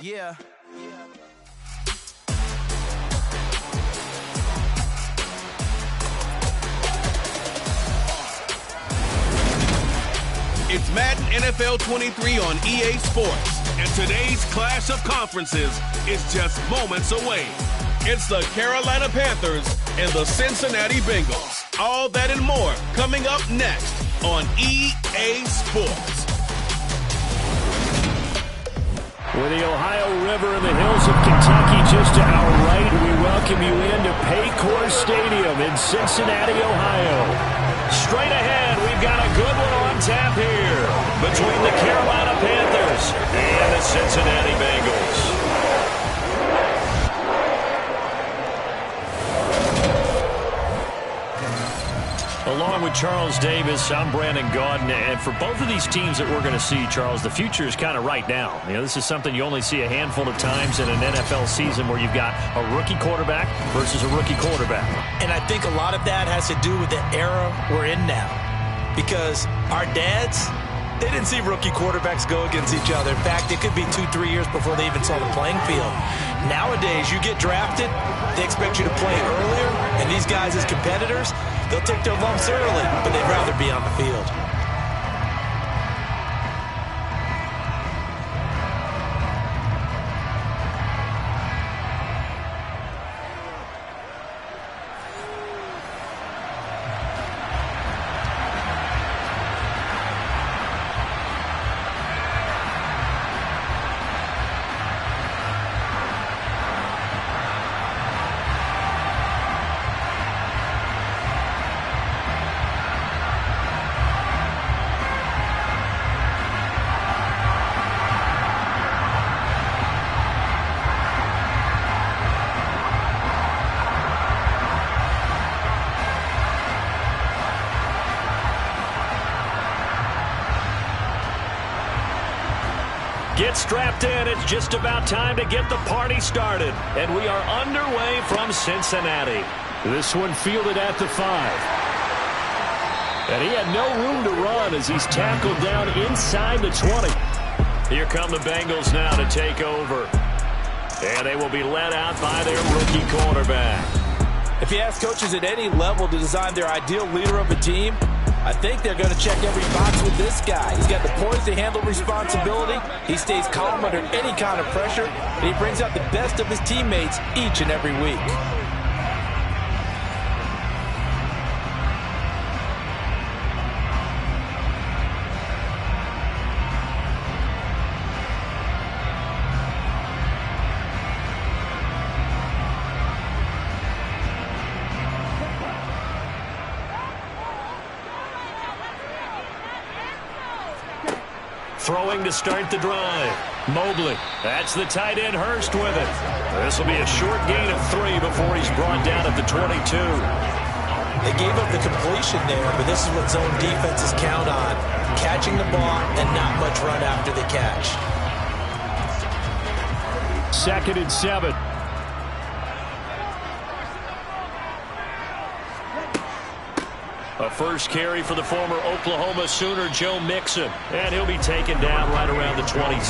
Yeah. It's Madden NFL 23 on EA Sports, and today's clash of conferences is just moments away. It's the Carolina Panthers and the Cincinnati Bengals. All that and more coming up next on EA Sports. With the Ohio River and the hills of Kentucky just to our right, we welcome you into Paycor Stadium in Cincinnati, Ohio. Straight ahead, we've got a good one on tap here between the Carolina Panthers and the Cincinnati Bengals. Along with Charles Davis, I'm Brandon Gaudin, and for both of these teams that we're going to see, Charles, the future is kind of right now. You know, this is something you only see a handful of times in an NFL season where you've got a rookie quarterback versus a rookie quarterback. And I think a lot of that has to do with the era we're in now, because our dads, they didn't see rookie quarterbacks go against each other. In fact, it could be 2-3 years before they even saw the playing field. Nowadays, you get drafted, they expect you to play earlier, and these guys as competitors, they'll take their lumps early, but they'd rather be on the field. Get strapped in. It's just about time to get the party started. And we are underway from Cincinnati. This one fielded at the 5. And he had no room to run as he's tackled down inside the 20. Here come the Bengals now to take over. And they will be led out by their rookie quarterback. If you ask coaches at any level to design their ideal leader of a team, I think they're going to check every box with this guy. He's got the poise to handle responsibility. He stays calm under any kind of pressure, and he brings out the best of his teammates each and every week. Throwing to start the drive. Mobley. That's the tight end Hurst with it. This will be a short gain of 3 before he's brought down at the 22. They gave up the completion there, but this is what zone defenses count on. Catching the ball and not much run after the catch. 2nd and 7. A first carry for the former Oklahoma Sooner, Joe Mixon. And he'll be taken down right around the 27.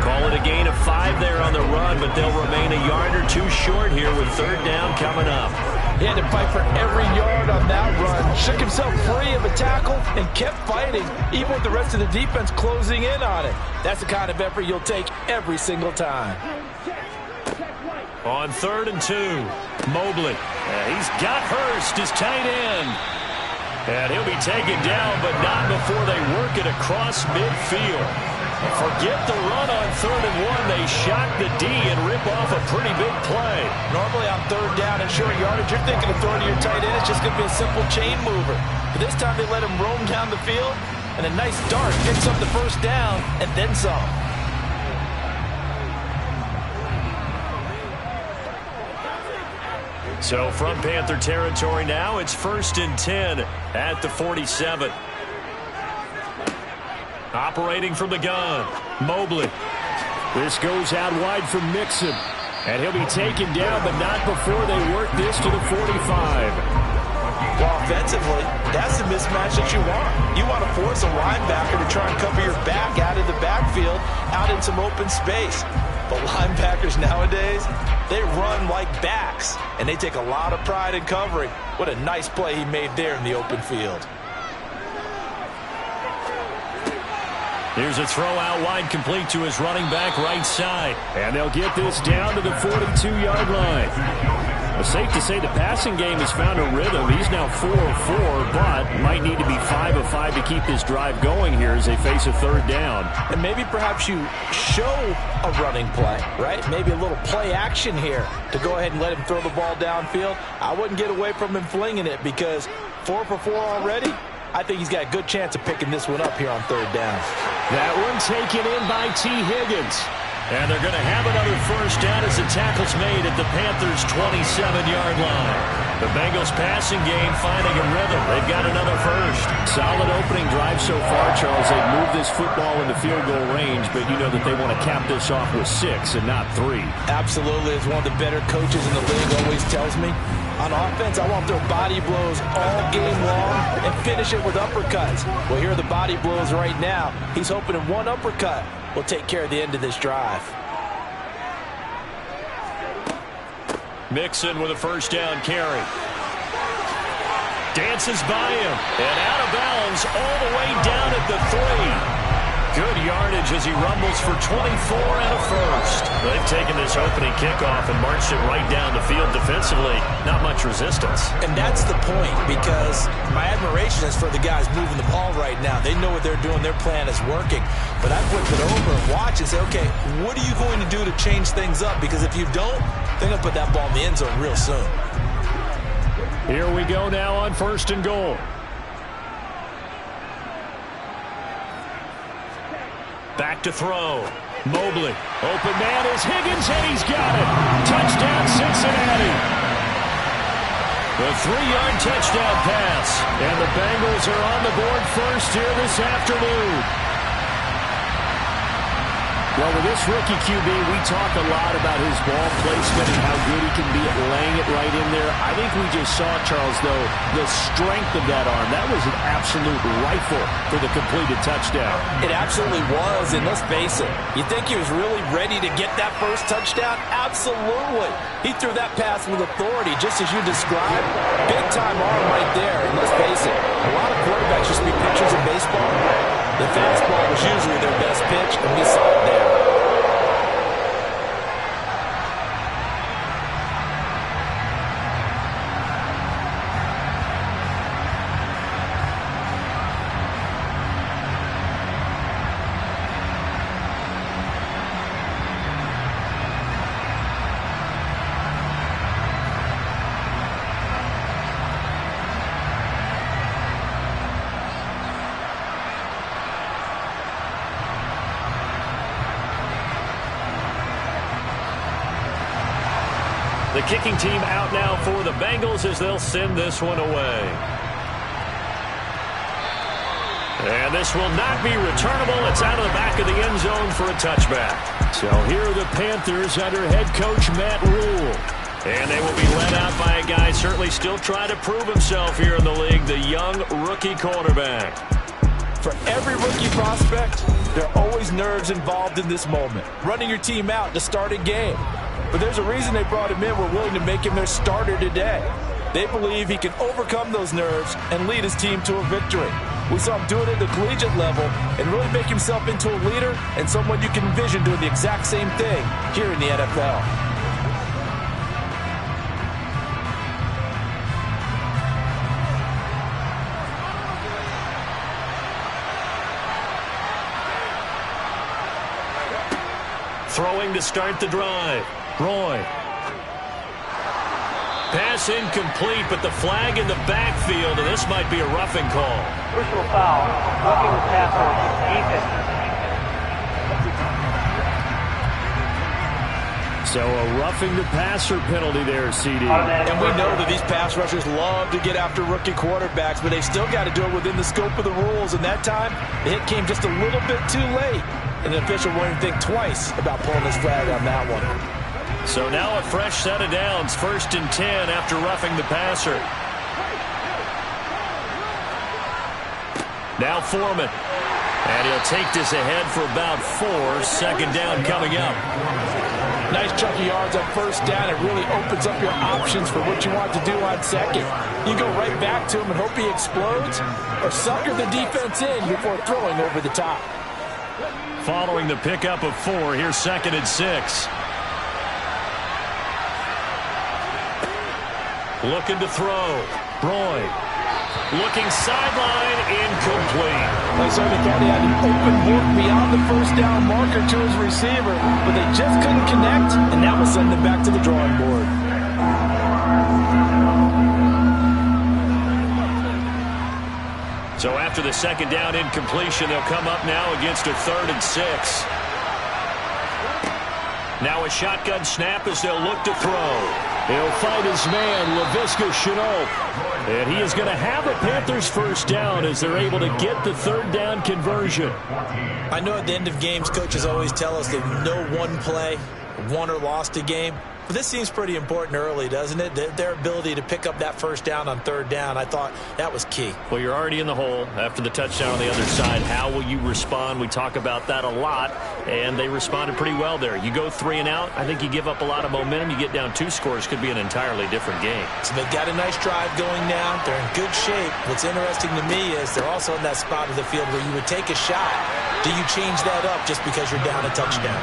Call it a gain of 5 there on the run, but they'll remain a yard or 2 short here with 3rd down coming up. He had to fight for every yard on that run. Shook himself free of a tackle and kept fighting, even with the rest of the defense closing in on it. That's the kind of effort you'll take every single time. On 3rd and 2, Mobley. He's got Hurst, his tight end. And he'll be taken down, but not before they work it across midfield. Forget the run on 3rd and 1. They shock the D and rip off a pretty big play. Normally on 3rd down and short yardage, you're thinking of throwing to your tight end. It's just going to be a simple chain mover. But this time they let him roam down the field, and a nice dart picks up the 1st down and then some. So from Panther territory now, it's 1st and 10 at the 47. Operating from the gun, Mobley. This goes out wide for Mixon. And he'll be taken down, but not before they work this to the 45. Well, offensively, that's the mismatch that you want. You want to force a linebacker to try and cover your back out of the backfield, out in some open space. But linebackers nowadays, they run like backs, and they take a lot of pride in covering. What a nice play he made there in the open field. Here's a throw out wide, complete to his running back right side. And they'll get this down to the 42-yard line. It's safe to say the passing game has found a rhythm. He's now 4 of 4, but might need to be 5 of 5 to keep this drive going here as they face a third down. And maybe perhaps you show a running play, right? Maybe a little play action here to go ahead and let him throw the ball downfield. I wouldn't get away from him flinging it because 4 for 4 already. I think he's got a good chance of picking this one up here on third down. That one taken in by T. Higgins. And they're going to have another first down as the tackle's made at the Panthers' 27-yard line. The Bengals passing game finding a rhythm. They've got another first. Solid opening drive so far, Charles. They've moved this football into field goal range, but you know that they want to cap this off with 6 and not 3. Absolutely. As one of the better coaches in the league always tells me, on offense, I want their body blows all game long and finish it with uppercuts. Well, here are the body blows right now. He's hoping in one uppercut will take care of the end of this drive. Mixon with a first down carry. Dances by him. And out of bounds all the way down at the 3. Good yardage as he rumbles for 24 and a first. They've taken this opening kickoff and marched it right down the field defensively. Not much resistance. And that's the point, because my admiration is for the guys moving the ball right now. They know what they're doing. Their plan is working. But I flip it over and watch and say, okay, what are you going to do to change things up? Because if you don't, they're going to put that ball in the end zone real soon. Here we go now on 1st and goal. Back to throw. Mobley. Open man is Higgins, and he's got it. Touchdown, Cincinnati. The 3-yard touchdown pass. And the Bengals are on the board first here this afternoon. Well, with this rookie QB, we talk a lot about his ball placement and how good he can be at laying it right in there. I think we just saw, Charles, though, the strength of that arm. That was an absolute rifle for the completed touchdown. It absolutely was, and let's face it, you think he was really ready to get that first touchdown? Absolutely. He threw that pass with authority, just as you described. Big-time arm right there, and let's face it, a lot of quarterbacks used to be pitchers in baseball. The fastball was usually their best pitch, and we saw it there. The kicking team out now for the Bengals as they'll send this one away. And this will not be returnable. It's out of the back of the end zone for a touchback. So here are the Panthers under head coach Matt Rule. And they will be led out by a guy certainly still trying to prove himself here in the league, the young rookie quarterback. For every rookie prospect, there are always nerves involved in this moment. Running your team out to start a game. But there's a reason they brought him in. We're willing to make him their starter today. They believe he can overcome those nerves and lead his team to a victory. We saw him do it at the collegiate level and really make himself into a leader and someone you can envision doing the exact same thing here in the NFL. Throwing to start the drive. Roy. Pass incomplete, but the flag in the backfield, and this might be a roughing call. Personal foul. Roughing the passer. Defense. So a roughing the passer penalty there, CD. And we know that these pass rushers love to get after rookie quarterbacks, but they still got to do it within the scope of the rules. And that time, the hit came just a little bit too late. And the official won't even think twice about pulling his flag on that one. So now a fresh set of downs, 1st and 10 after roughing the passer. Now Foreman. And he'll take this ahead for about 4. Second down coming up. Nice chunk of yards on first down. It really opens up your options for what you want to do on second. You go right back to him and hope he explodes, or sucker the defense in before throwing over the top. Following the pickup of 4, here's 2nd and 6. Looking to throw. Roy. Looking sideline, incomplete. They certainly thought he had an open look beyond the first down marker to his receiver, but they just couldn't connect, and that will send them back to the drawing board. So after the second down incompletion, they'll come up now against a 3rd and 6. Now a shotgun snap as they'll look to throw. He'll find his man, Laviska Shenault. And he is going to have a Panthers first down as they're able to get the 3rd down conversion. I know at the end of games, coaches always tell us that no one play won or lost a game. But this seems pretty important early, doesn't it? Their ability to pick up that first down on 3rd down, I thought that was key. Well, you're already in the hole after the touchdown on the other side. How will you respond? We talk about that a lot, and they responded pretty well there. You go 3 and out, I think you give up a lot of momentum. You get down 2 scores, could be an entirely different game. So they've got a nice drive going now. They're in good shape. What's interesting to me is they're also in that spot of the field where you would take a shot. Do you change that up just because you're down a touchdown?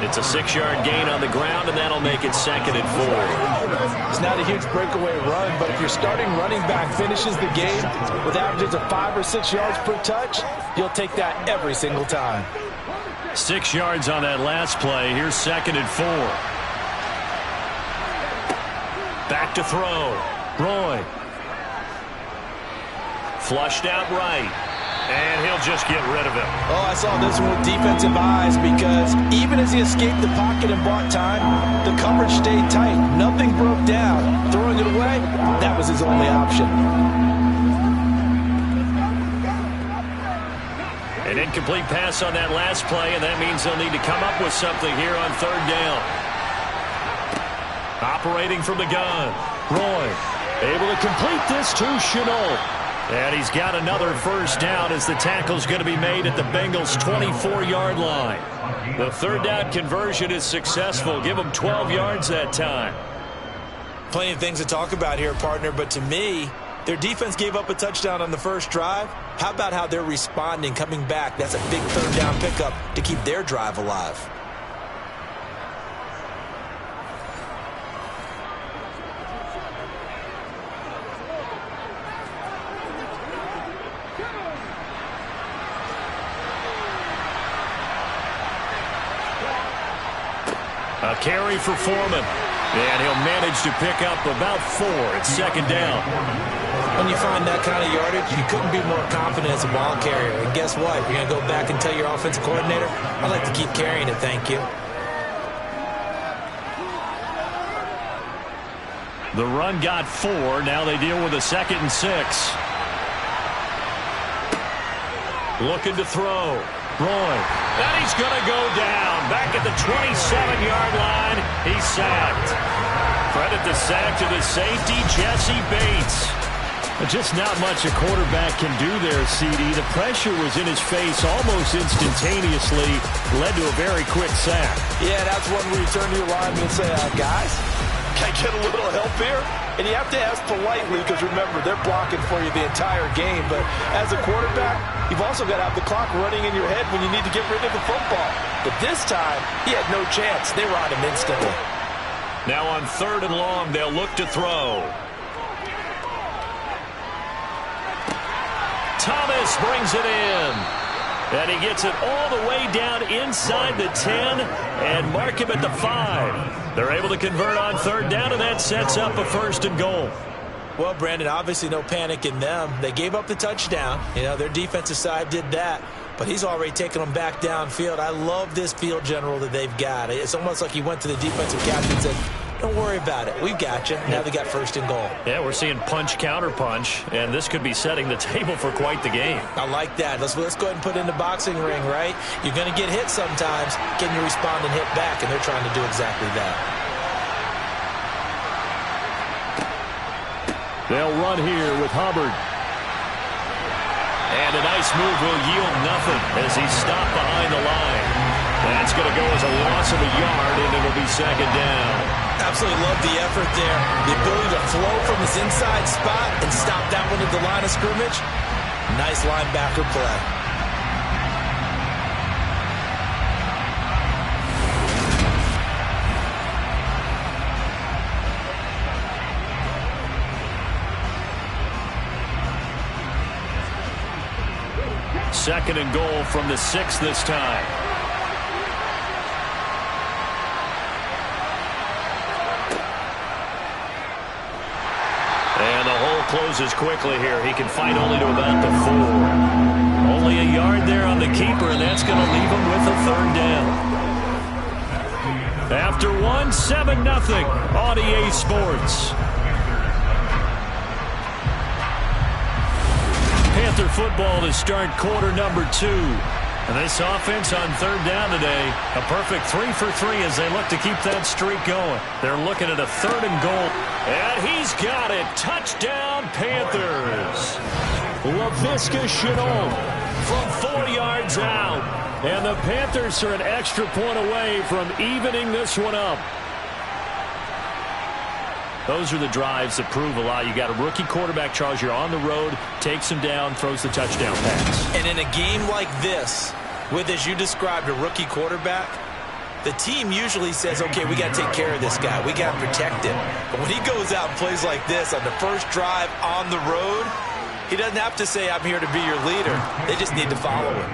It's a 6-yard gain on the ground, and that'll make it 2nd and 4. It's not a huge breakaway run, but if your starting running back finishes the game with averages of 5 or 6 yards per touch, you'll take that every single time. 6 yards on that last play. Here's 2nd and 4. Back to throw. Roy. Flushed out right. And he'll just get rid of him. Oh, I saw this one with defensive eyes because even as he escaped the pocket and bought time, the coverage stayed tight. Nothing broke down. Throwing it away, that was his only option. An incomplete pass on that last play, and that means they'll need to come up with something here on 3rd down. Operating from the gun. Roy able to complete this to Shenault. And he's got another first down as the tackle's going to be made at the Bengals' 24-yard line. The 3rd down conversion is successful. Give them 12 yards that time. Plenty of things to talk about here, partner, but to me, their defense gave up a touchdown on the first drive. How about how they're responding, coming back? That's a big 3rd down pickup to keep their drive alive. A carry for Foreman. And he'll manage to pick up about 4 at 2nd down. When you find that kind of yardage, you couldn't be more confident as a ball carrier. And guess what? You're going to go back and tell your offensive coordinator, I'd like to keep carrying it, thank you. The run got 4. Now they deal with a 2nd and 6. Looking to throw. Roy. And he's going to go down. Back at the 27-yard line. He's sacked. Credit the sack to the safety, Jesse Bates. Just not much a quarterback can do there, CD. The pressure was in his face almost instantaneously. Led to a very quick sack. Yeah, that's one where you turn to your lineman and say, guys, can I get a little help here? And you have to ask politely because, remember, they're blocking for you the entire game. But as a quarterback, you've also got to have the clock running in your head when you need to get rid of the football. But this time, he had no chance. They were on him instantly. Now on 3rd and long, they'll look to throw. Thomas brings it in. And he gets it all the way down inside the 10 and mark him at the 5. They're able to convert on 3rd down, and that sets up a 1st and goal. Well, Brandon, obviously no panic in them. They gave up the touchdown. You know, their defensive side did that. But he's already taken them back downfield. I love this field general that they've got. It's almost like he went to the defensive captain and said, don't worry about it. We've got you. Now they got 1st and goal. Yeah, we're seeing punch, counter punch, and this could be setting the table for quite the game. I like that. Let's go ahead and put it in the boxing ring, right? You're going to get hit sometimes. Can you respond and hit back? And they're trying to do exactly that. They'll run here with Hubbard. And a nice move will yield nothing as he's stopped behind the line. That's going to go as a loss of a yard, and it'll be second down. Absolutely love the effort there. The ability to flow from his inside spot and stop that one at the line of scrimmage. Nice linebacker play. Second and goal from the 6 this time. And the hole closes quickly here. He can fight only to about the 4. Only a yard there on the keeper, and that's going to leave him with a third down. After 1, 7-0 on EA Sports. Panther football to start quarter number 2. And this offense on third down today, a perfect 3 for 3 as they look to keep that streak going. They're looking at a third and goal. And he's got it. Touchdown, Panthers. Laviska Shenault from 4 yards out. And the Panthers are an extra point away from evening this one up. Those are the drives that prove a lot. You got a rookie quarterback, Charles. You're on the road, takes him down, throws the touchdown pass. And in a game like this, with, as you described, a rookie quarterback, the team usually says, okay, we got to take care of this guy. We got to protect him. But when he goes out and plays like this on the first drive on the road, he doesn't have to say, I'm here to be your leader. They just need to follow him.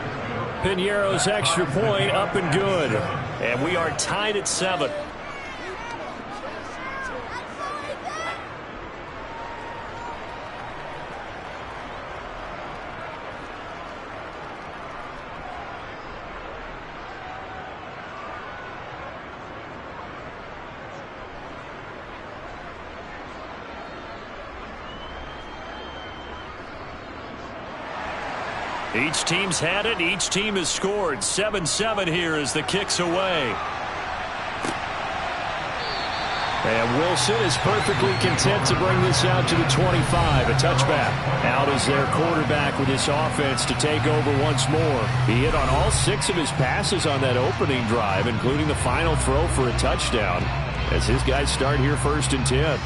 Piñeiro's extra point up and good. And we are tied at 7. Each team's had it. Each team has scored. 7-7 here as the kick's away. And Wilson is perfectly content to bring this out to the 25. A touchback. Out is their quarterback with this offense to take over once more. He hit on all 6 of his passes on that opening drive, including the final throw for a touchdown, as his guys start here 1st and 10.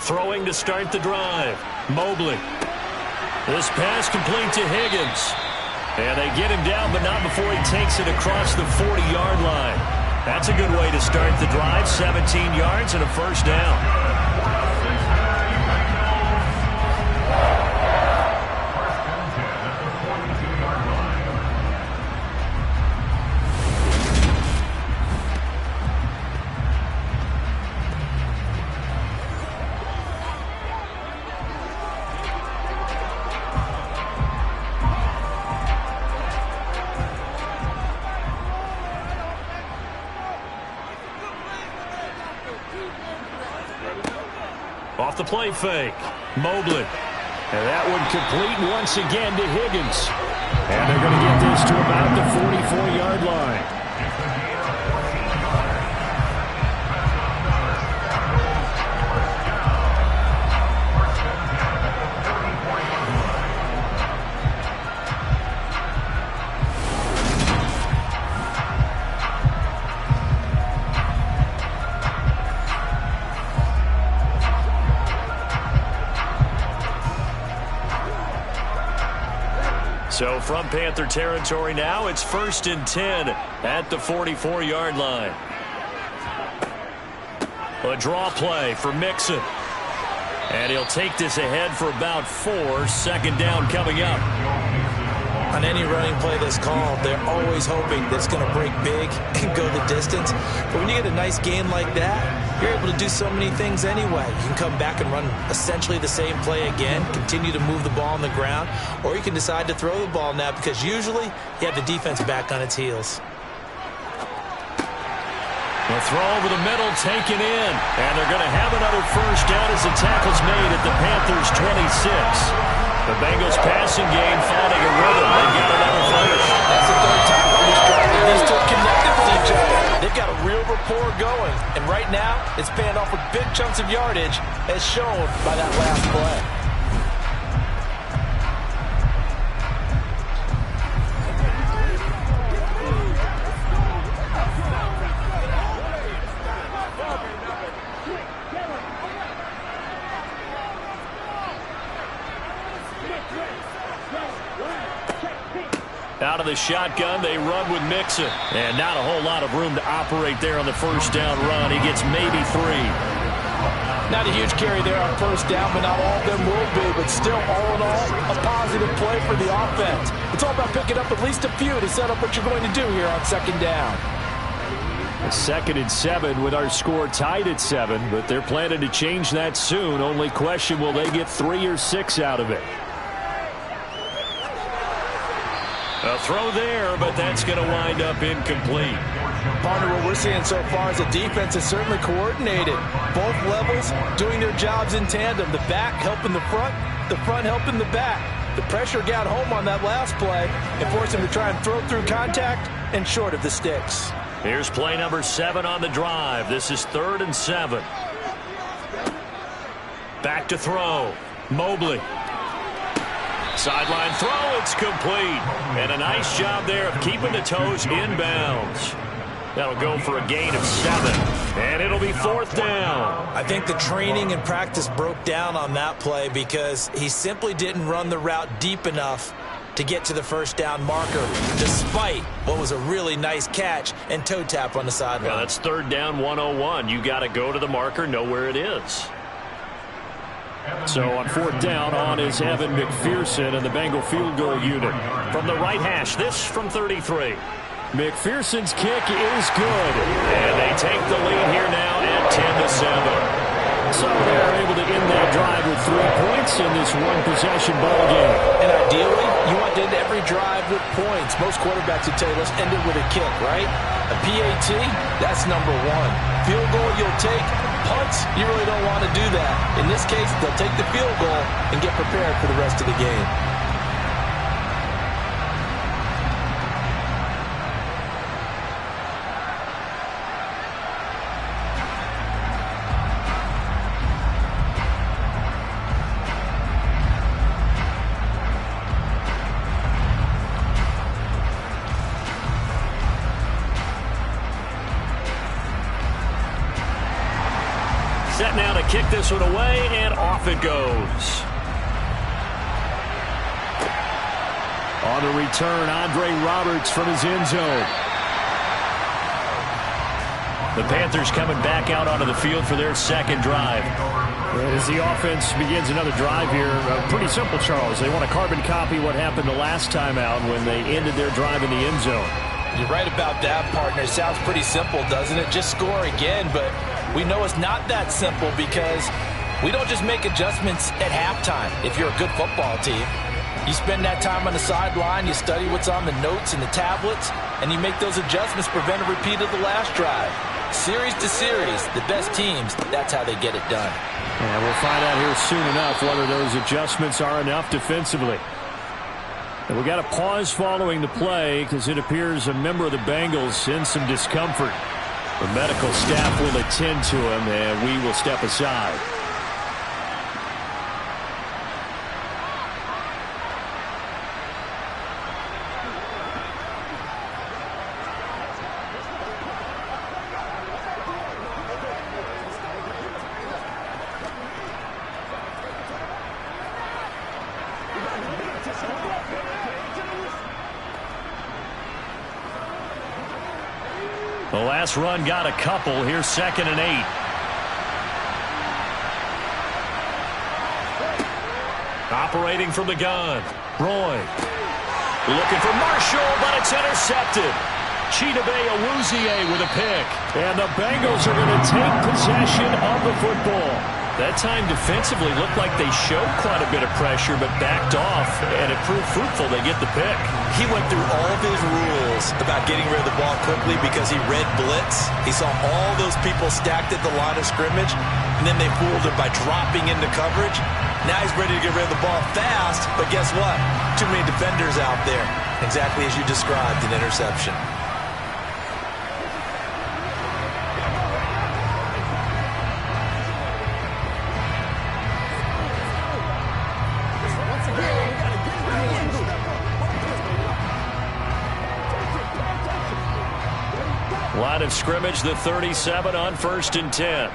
Throwing to start the drive. Mobley. This pass complete to Higgins. And they get him down, but not before he takes it across the 40-yard line. That's a good way to start the drive. 17 yards and a first down. Off the play fake. Mobley. And that one complete once again to Higgins. And they're going to get this to about the 44-yard line. So from Panther territory now, it's 1st and 10 at the 44-yard line. A draw play for Mixon. And he'll take this ahead for about 4. 2nd down coming up. On any running play that's called, they're always hoping that it's going to break big and go the distance. But when you get a nice game like that, you're able to do so many things anyway. You can come back and run essentially the same play again, continue to move the ball on the ground, or you can decide to throw the ball now because usually you have the defense back on its heels. The throw over the middle taken in, and they're going to have another first down as the tackle's made at the Panthers' 26. The Bengals passing game finding a rhythm. They've got another first. That's the third time on this drive that these two connected with each other. They've got a real rapport going. And right now, it's paying off with big chunks of yardage, as shown by that last play. Out of the shotgun, they run with Mixon. And not a whole lot of room to operate there on the first down run. He gets maybe 3. Not a huge carry there on first down, but not all of them will be. But still, all in all, a positive play for the offense. It's all about picking up at least a few to set up what you're going to do here on second down. 2nd and 7 with our score tied at 7, but they're planning to change that soon. Only question, will they get 3 or 6 out of it? A throw there, but that's going to wind up incomplete. Partner, what we're seeing so far is the defense is certainly coordinated. Both levels doing their jobs in tandem. The back helping the front helping the back. The pressure got home on that last play and forced him to try and throw through contact and short of the sticks. Here's play number 7 on the drive. This is 3rd and 7. Back to throw. Mobley. Sideline throw, it's complete. And a nice job there of keeping the toes inbounds. That'll go for a gain of 7. And it'll be 4th down. I think the training and practice broke down on that play because he simply didn't run the route deep enough to get to the first down marker, despite what was a really nice catch and toe tap on the sideline. Yeah, that's 3rd down 101. You got to go to the marker, know where it is. So on 4th down, on is Evan McPherson and the Bengal field goal unit. From the right hash, this from 33. McPherson's kick is good. And they take the lead here now at 10-7. So they're able to end that drive with 3 points in this one-possession ball game. And ideally, you want to end every drive with points. Most quarterbacks would tell you, let's end it with a kick, right? A PAT, that's number 1. Field goal you'll take. Punts, you really don't want to do that. In this case, they'll take the field goal and get prepared for the rest of the game. Set now to kick this one away, and off it goes. On the return, Andre Roberts from his end zone. The Panthers coming back out onto the field for their 2nd drive. As the offense begins another drive here, pretty simple, Charles. They want to carbon copy what happened the last time out when they ended their drive in the end zone. You're right about that, partner. It sounds pretty simple, doesn't it? Just score again, but we know it's not that simple because we don't just make adjustments at halftime if you're a good football team. You spend that time on the sideline, you study what's on the notes and the tablets, and you make those adjustments, prevent a repeat of the last drive. Series to series, the best teams, that's how they get it done. And we'll find out here soon enough whether those adjustments are enough defensively. And we got a pause following the play because it appears a member of the Bengals in some discomfort. The medical staff will attend to him, and we will step aside. The last run got a couple. Here's 2nd and 8. Operating from the gun. Roy. Looking for Marshall, but it's intercepted. Chidobe Awuzie with a pick. And the Bengals are going to take possession of the football. That time defensively looked like they showed quite a bit of pressure but backed off, and it proved fruitful. They get the pick. He went through all of his rules about getting rid of the ball quickly because he read blitz. He saw all those people stacked at the line of scrimmage, and then they fooled him by dropping into coverage. Now he's ready to get rid of the ball fast, but guess what? Too many defenders out there. Exactly as you described, an interception. Line of scrimmage, the 37 on 1st and 10.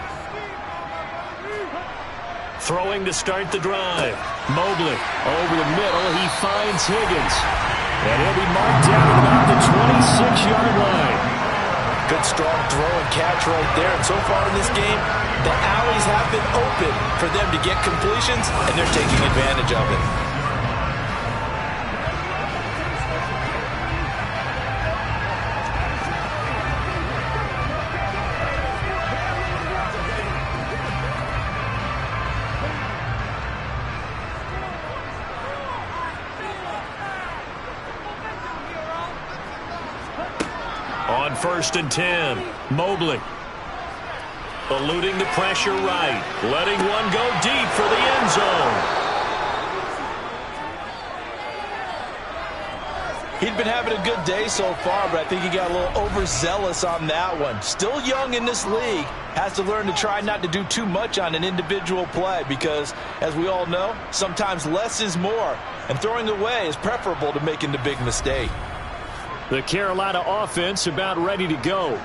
Throwing to start the drive. Mobley over the middle. He finds Higgins. And he'll be marked down at about the 26-yard line. Good strong throw and catch right there. And so far in this game, the alleys have been open for them to get completions, and they're taking advantage of it. On 1st and 10, Mobley eluding the pressure right, letting one go deep for the end zone. He'd been having a good day so far, but I think he got a little overzealous on that one. Still young in this league, has to learn to try not to do too much on an individual play because, as we all know, sometimes less is more, and throwing away is preferable to making the big mistake. The Carolina offense about ready to go.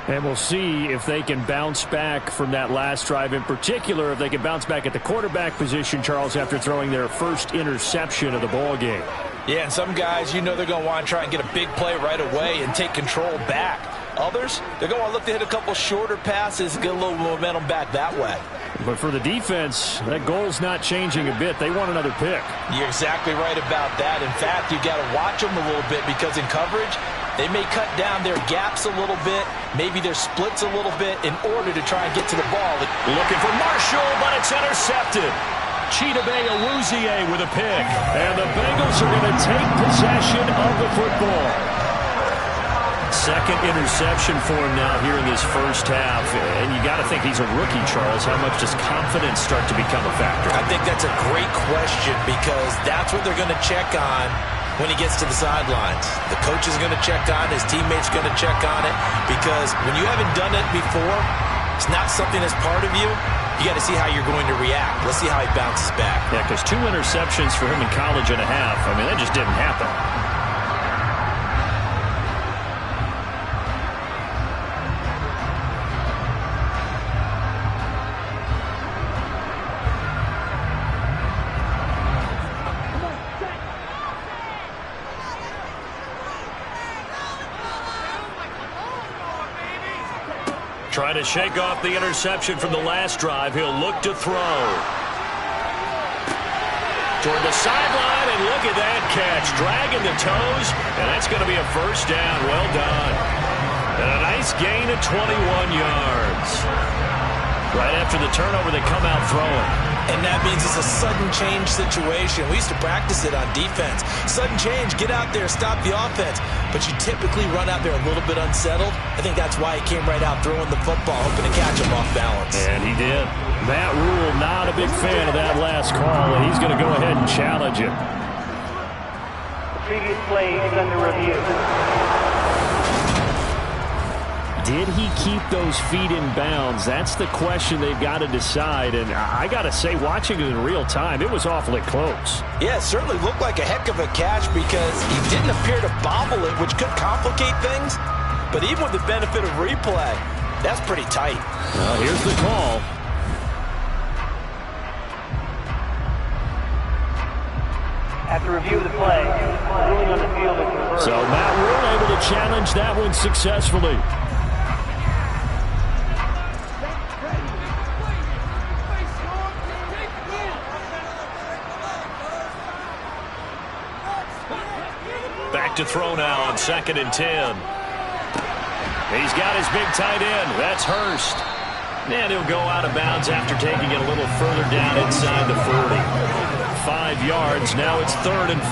And we'll see if they can bounce back from that last drive, in particular if they can bounce back at the quarterback position, Charles, after throwing their first interception of the ball game. Yeah, and some guys, you know they're going to want to try and get a big play right away and take control back. Others, they're going to want to look to hit a couple shorter passes, get a little momentum back that way. But for the defense, that goal's not changing a bit. They want another pick. You're exactly right about that. In fact, you've got to watch them a little bit because in coverage, they may cut down their gaps a little bit, maybe their splits a little bit in order to try and get to the ball. Looking for Marshall, but it's intercepted. Chidobe Awuzie with a pick. And the Bengals are going to take possession of the football. Second interception for him now here in this first half. And you got to think he's a rookie, Charles. How much does confidence start to become a factor? I think that's a great question because that's what they're going to check on when he gets to the sidelines. The coach is going to check on it. His teammates going to check on it because when you haven't done it before, it's not something that's part of you. You got to see how you're going to react. Let's see how he bounces back. Yeah, because 2 interceptions for him in college and a half. I mean, that just didn't happen. Trying to shake off the interception from the last drive. He'll look to throw. Toward the sideline, and look at that catch. Dragging the toes, and that's going to be a first down. Well done. And a nice gain of 21 yards. Right after the turnover, they come out throwing. And that means it's a sudden change situation. We used to practice it on defense. Sudden change, get out there, stop the offense. But you typically run out there a little bit unsettled. I think that's why he came right out throwing the football, hoping to catch him off balance. And he did. Matt Rule, not a big fan of that last call, and he's going to go ahead and challenge it. The previous play is under review. Did he keep those feet in bounds? That's the question they've got to decide. And I got to say, watching it in real time, it was awfully close. Yeah, it certainly looked like a heck of a catch because he didn't appear to bobble it, which could complicate things. But even with the benefit of replay, that's pretty tight. Well, here's the call. After review of the play, ruling on the field is reversed. So Matt Rule able to challenge that one successfully. Back to throw now on 2nd and 10. He's got his big tight end. That's Hurst. And he'll go out of bounds after taking it a little further down inside the 40. 5 yards. Now it's 3rd and 5.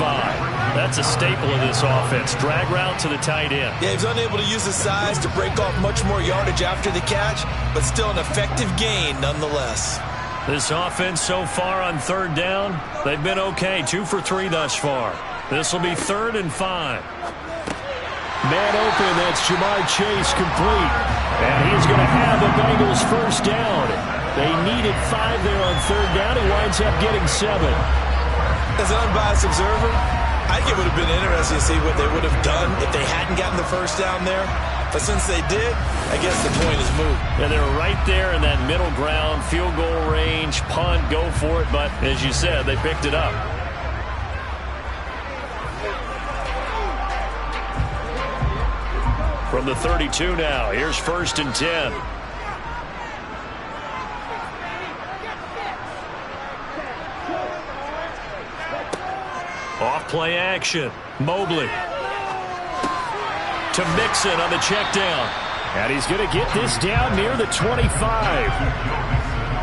That's a staple of this offense. Drag route to the tight end. Yeah, he's unable to use his size to break off much more yardage after the catch, but still an effective gain nonetheless. This offense so far on 3rd down, they've been okay. 2 for 3 thus far. This will be 3rd and 5. Man open, that's Jamar Chase complete. And he's going to have the Bengals first down. They needed 5 there on 3rd down. He winds up getting 7. As an unbiased observer, I think it would have been interesting to see what they would have done if they hadn't gotten the first down there. But since they did, I guess the point is moot. And they're right there in that middle ground, field goal range, punt, go for it. But as you said, they picked it up. From the 32 now, here's 1st and 10. Off play action. Mobley to Mixon on the check down. And he's going to get this down near the 25.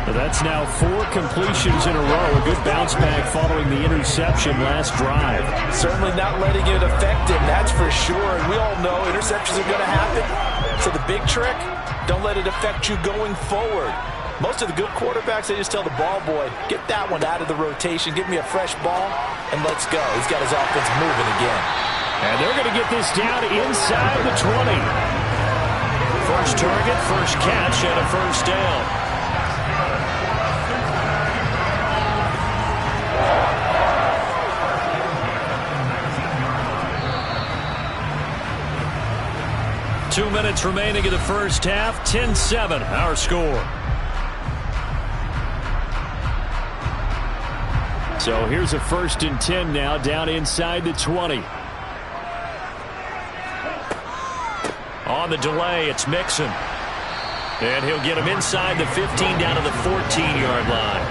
That's now 4 completions in a row. A good bounce back following the interception last drive. Certainly not letting it affect him, that's for sure. And we all know interceptions are going to happen. So the big trick, don't let it affect you going forward. Most of the good quarterbacks, they just tell the ball boy, get that one out of the rotation, give me a fresh ball, and let's go. He's got his offense moving again. And they're going to get this down inside the 20. First target, first catch, and a first down. Two minutes remaining in the first half. 10-7, our score. So here's a 1st and 10 now, down inside the 20. On the delay, it's Mixon. And he'll get him inside the 15 down to the 14-yard line.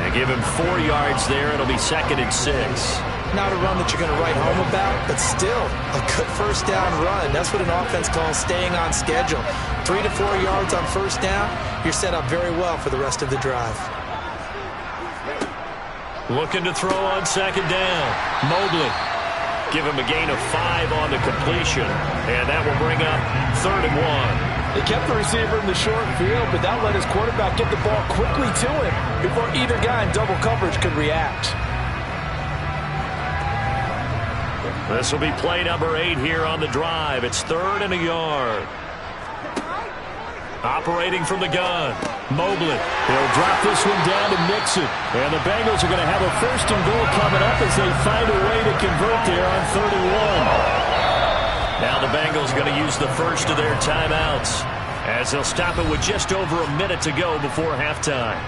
And give him 4 yards there. It'll be 2nd and 6. Not a run that you're going to write home about, but still a good first down run. That's what an offense calls staying on schedule. 3 to 4 yards on first down, you're set up very well for the rest of the drive. Looking to throw on 2nd down. Mobley. Give him a gain of 5 on the completion. And that will bring up 3rd and 1. They kept the receiver in the short field, but that let his quarterback get the ball quickly to him before either guy in double coverage could react. This will be play number 8 here on the drive. It's 3rd and a yard. Operating from the gun, Mobley. He'll drop this one down to Mixon. And the Bengals are going to have a 1st and goal coming up as they find a way to convert there on 3rd and 1. Now the Bengals are going to use the first of their timeouts as they'll stop it with just over a minute to go before halftime.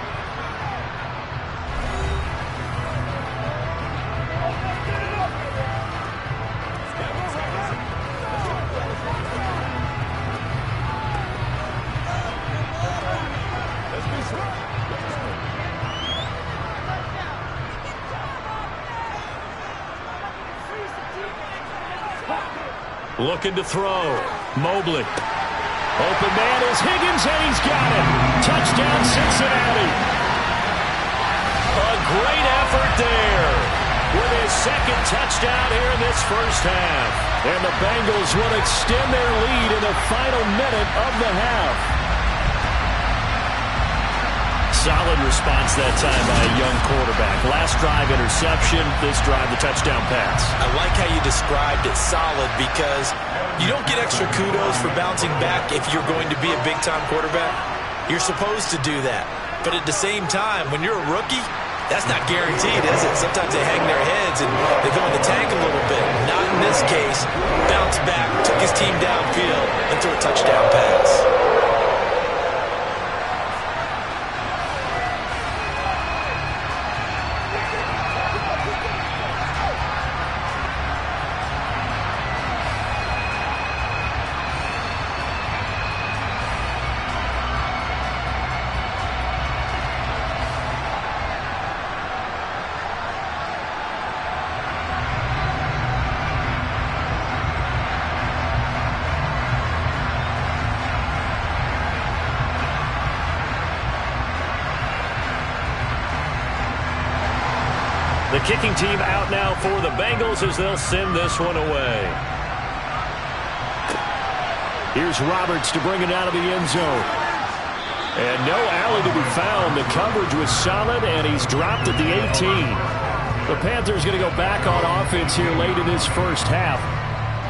Looking to throw. Mobley. Open man is Higgins, and he's got it. Touchdown, Cincinnati. A great effort there with his 2nd touchdown here in this first half. And the Bengals will extend their lead in the final minute of the half. Solid response that time by a young quarterback. Last drive, interception. This drive, the touchdown pass. I like how you described it, solid, because you don't get extra kudos for bouncing back if you're going to be a big-time quarterback. You're supposed to do that. But at the same time, when you're a rookie, that's not guaranteed, is it? Sometimes they hang their heads and they go in the tank a little bit. Not in this case. Bounced back, took his team downfield, and threw a touchdown pass. kicking team out now for the Bengals as they'll send this one away. Here's Roberts to bring it out of the end zone. And no alley to be found. The coverage was solid, and he's dropped at the 18. The Panthers going to go back on offense here late in this first half.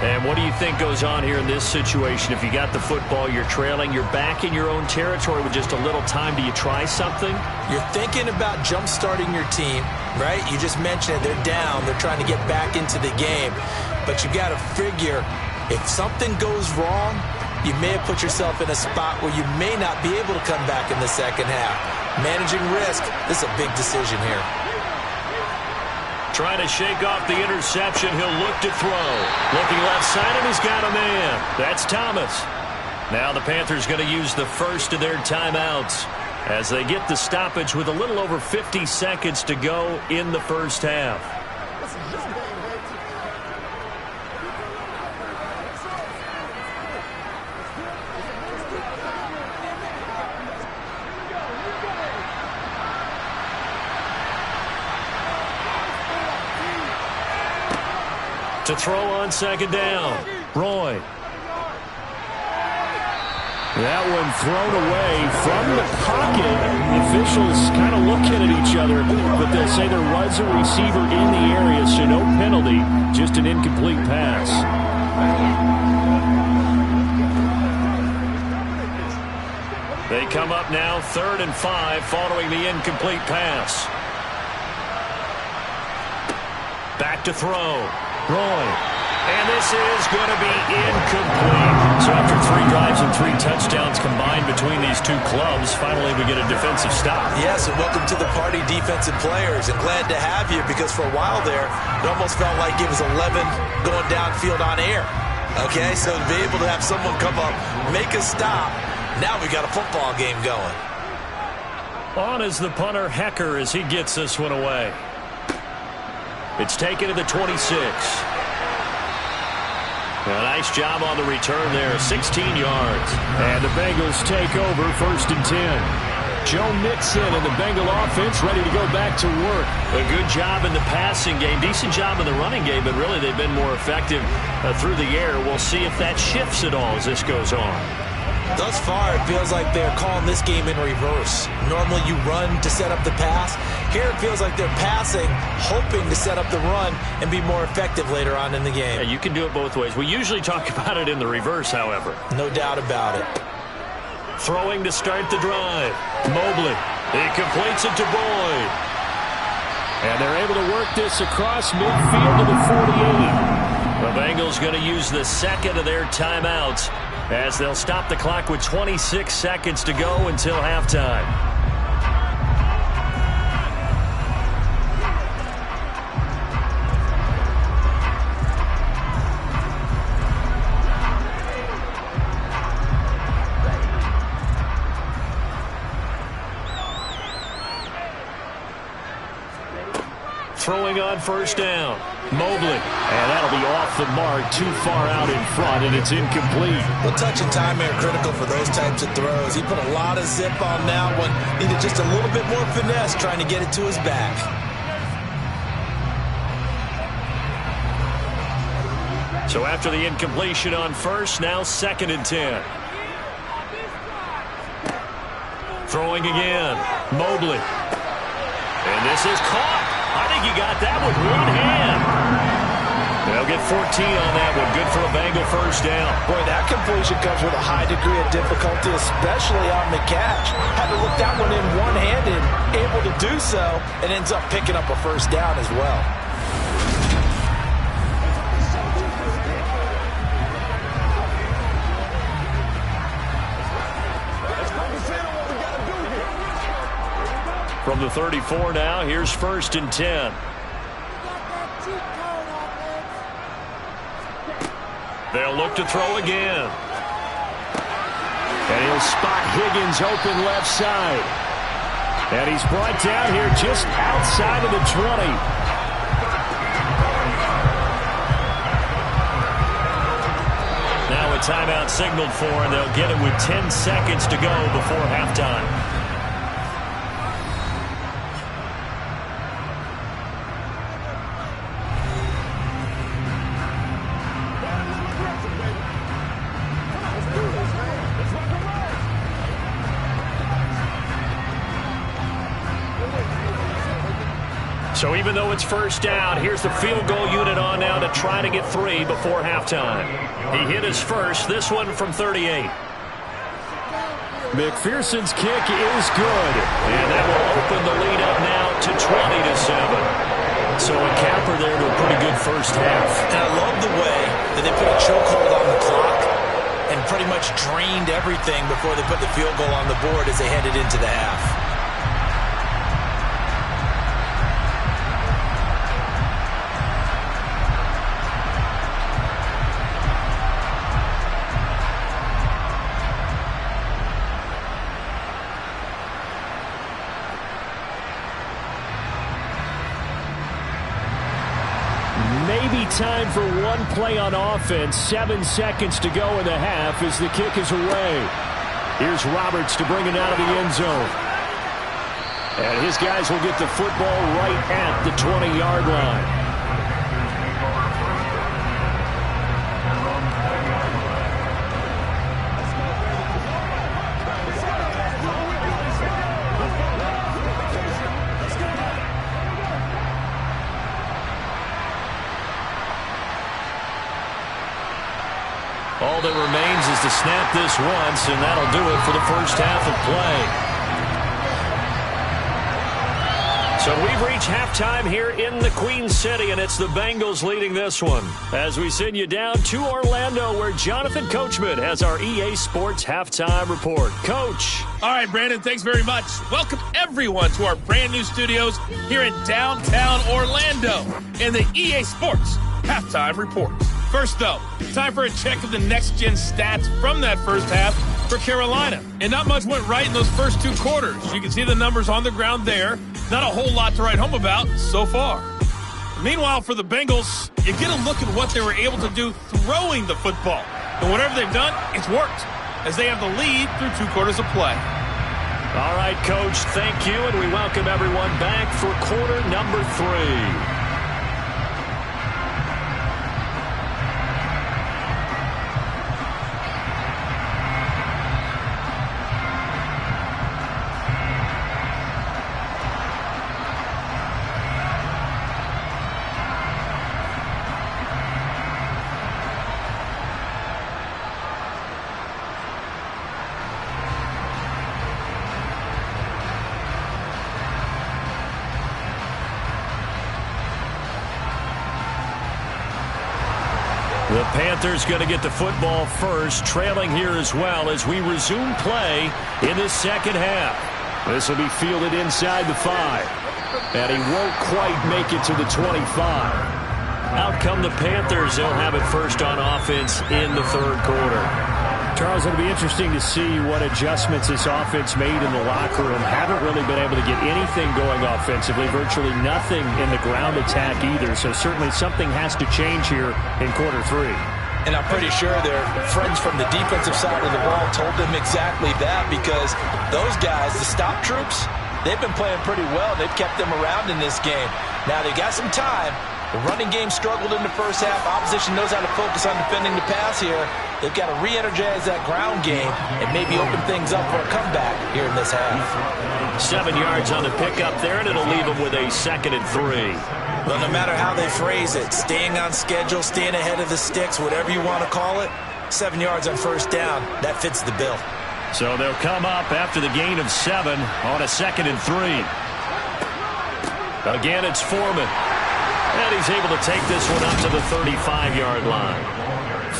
And what do you think goes on here in this situation? If you got the football, you're trailing, you're back in your own territory with just a little time. Do you try something? You're thinking about jump-starting your team, right? You just mentioned it. They're down. They're trying to get back into the game. But you got to figure, if something goes wrong, you may have put yourself in a spot where you may not be able to come back in the second half. Managing risk, this is a big decision here. Trying to shake off the interception. He'll look to throw. Looking left side, and he's got a man. That's Thomas. Now the Panthers going to use the first of their timeouts as they get the stoppage with a little over 50 seconds to go in the first half. To throw on second down. Roy. That one thrown away from the pocket. The officials kind of looking at each other, but they'll say there was a receiver in the area, so no penalty, just an incomplete pass. They come up now 3rd and 5 following the incomplete pass. Back to throw. Roy. And this is going to be incomplete. So after 3 drives and 3 touchdowns combined between these two clubs, finally we get a defensive stop. Yes, and welcome to the party, defensive players. And glad to have you, because for a while there, it almost felt like it was 11 going downfield on air. Okay, so to be able to have someone come up, make a stop, now we got a football game going. On is the punter, Hecker, as he gets this one away. It's taken to the 26. A nice job on the return there, 16 yards. And the Bengals take over 1st and 10. Joe Mixon and the Bengal offense ready to go back to work. A good job in the passing game, decent job in the running game, but really they've been more effective through the air. We'll see if that shifts at all as this goes on. Thus far, it feels like they're calling this game in reverse. Normally you run to set up the pass. Here it feels like they're passing, hoping to set up the run and be more effective later on in the game. Yeah, you can do it both ways. We usually talk about it in the reverse, however. No doubt about it. Throwing to start the drive. Mobley. He completes it to Boyd. And they're able to work this across midfield to the 48. The Bengals going to use the second of their timeouts as they'll stop the clock with 26 seconds to go until halftime. Throwing on 1st down. Mobley. And that'll be off the mark, too far out in front, and it's incomplete. Well, touch and time are critical for those types of throws. He put a lot of zip on that one. Needed just a little bit more finesse trying to get it to his back. So after the incompletion on 1st, now 2nd and 10. Throwing again. Mobley. And this is caught. I think he got that with one hand. They'll get 14 on that one. Good for a Bengal 1st down. Boy, that completion comes with a high degree of difficulty, especially on the catch. Had to look that one in one-handed, able to do so, and ends up picking up a 1st down as well. From the 34 now, here's 1st and 10. They'll look to throw again. And he'll spot Higgins open left side. And he's brought down here just outside of the 20. Now a timeout signaled for, and they'll get it with 10 seconds to go before halftime. So even though it's first down, here's the field goal unit on now to try to get 3 before halftime. He hit his first, this one from 38. McPherson's kick is good, and that will open the lead up now to 20-7. So a capper there to a pretty good first half. And I love the way that they put a chokehold on the clock and pretty much drained everything before they put the field goal on the board as they headed into the half. Maybe time for one play on offense. 7 seconds to go in the half as the kick is away. Here's Roberts to bring it out of the end zone. And his guys will get the football right at the 20-yard line. All that remains is to snap this once, and that'll do it for the first half of play. So we've reached halftime here in the Queen City, and it's the Bengals leading this one. As we send you down to Orlando, where Jonathan Coachman has our EA Sports halftime report. Coach. All right, Brandon, thanks very much. Welcome, everyone, to our brand new studios here in downtown Orlando in the EA Sports halftime report. First, though, time for a check of the next-gen stats from that first half for Carolina. And not much went right in those first 2 quarters. You can see the numbers on the ground there. Not a whole lot to write home about so far. Meanwhile, for the Bengals, you get a look at what they were able to do throwing the football. And whatever they've done, it's worked, as they have the lead through 2 quarters of play. All right, Coach, thank you, and we welcome everyone back for quarter number 3. The Panthers going to get the football first, trailing here as well as we resume play in the second half. This will be fielded inside the 5. And he won't quite make it to the 25. Out come the Panthers. They'll have it first on offense in the third quarter. Charles, it'll be interesting to see what adjustments this offense made in the locker room. Haven't really been able to get anything going offensively. Virtually nothing in the ground attack either. So certainly something has to change here in quarter 3. And I'm pretty sure their friends from the defensive side of the ball told them exactly that, because those guys, the stop troops, they've been playing pretty well. They've kept them around in this game. Now they got some time. The running game struggled in the first half. Opposition knows how to focus on defending the pass here. They've got to re-energize that ground game and maybe open things up for a comeback here in this half. 7 yards on the pickup there, and it'll leave them with a 2nd and 3. Well, no matter how they phrase it, staying on schedule, staying ahead of the sticks, whatever you want to call it, 7 yards on first down, that fits the bill. So they'll come up after the gain of 7 on a 2nd and 3. Again, it's Foreman. And he's able to take this one up to the 35-yard line.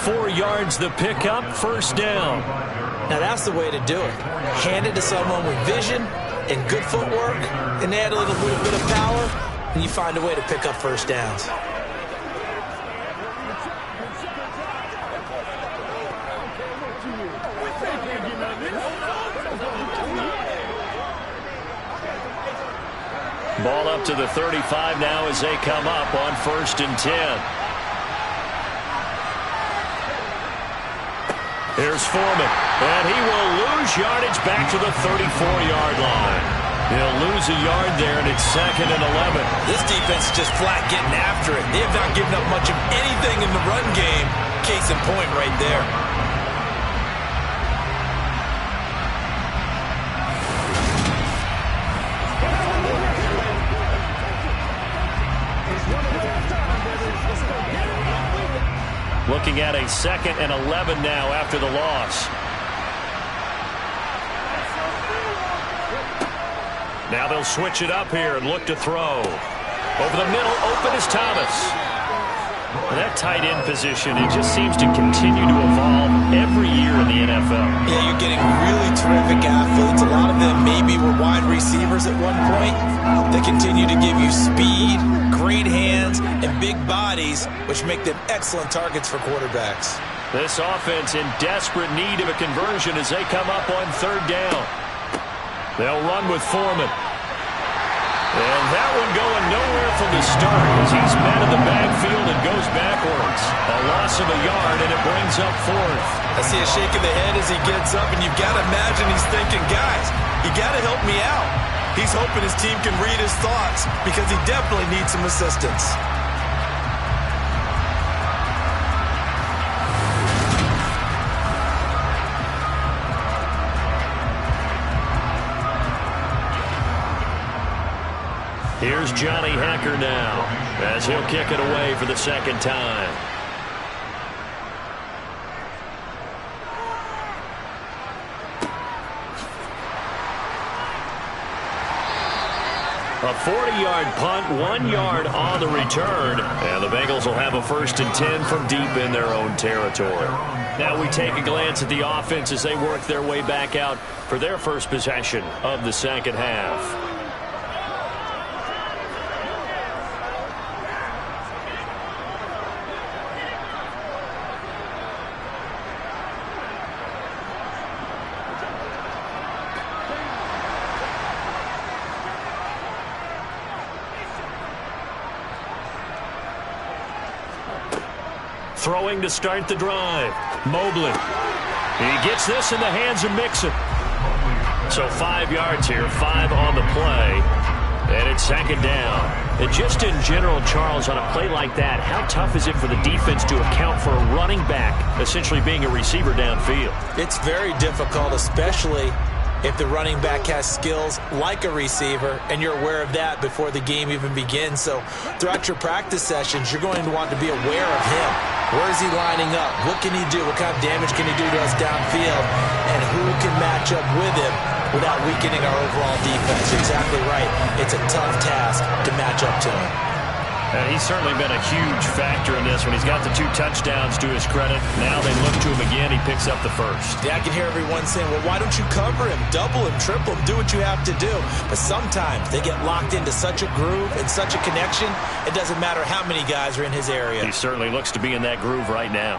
4 yards the pickup, first down. Now that's the way to do it. Hand it to someone with vision and good footwork, and add a little bit of power, and you find a way to pick up first downs. Ball up to the 35 now as they come up on 1st and 10. Here's Foreman, and he will lose yardage back to the 34-yard line. He'll lose a yard there, and it's 2nd and 11. This defense is just flat getting after it. They have not given up much of anything in the run game. Case in point right there. looking at a 2nd and 11 now after the loss. Now they'll switch it up here and look to throw. Over the middle, open is Thomas. And that tight end position, it just seems to continue to evolve every year in the NFL. Yeah, you're getting really terrific athletes. A lot of them maybe were wide receivers at one point. They continue to give you speed, great hands, and big bodies, which make them excellent targets for quarterbacks. This offense in desperate need of a conversion as they come up on 3rd down. They'll run with Foreman. And that one going nowhere from the start as he's met in the backfield and goes backwards. A loss of a yard, and it brings up 4th. I see a shake of the head as he gets up, and you've got to imagine he's thinking, guys, you got to help me out. He's hoping his team can read his thoughts because he definitely needs some assistance. Here's Johnny Hacker now as he'll kick it away for the 2nd time. A 40-yard punt, 1 yard on the return, and the Bengals will have a 1st and 10 from deep in their own territory. Now we take a glance at the offense as they work their way back out for their first possession of the 2nd half. Throwing to start the drive. Mobley. He gets this in the hands of Mixon. So 5 yards here, 5 on the play. And it's 2nd down. And just in general, Charles, on a play like that, how tough is it for the defense to account for a running back essentially being a receiver downfield? It's very difficult, especially if the running back has skills like a receiver, and you're aware of that before the game even begins. So throughout your practice sessions, you're going to want to be aware of him. Where is he lining up? What can he do? What kind of damage can he do to us downfield? And who can match up with him without weakening our overall defense? You're exactly right. It's a tough task to match up to him. And he's certainly been a huge factor in this when he's got the 2 touchdowns to his credit. Now they look to him again. He picks up the 1st. Yeah, I can hear everyone saying, well, why don't you cover him, double him, triple him, do what you have to do. But sometimes they get locked into such a groove and such a connection, it doesn't matter how many guys are in his area. He certainly looks to be in that groove right now.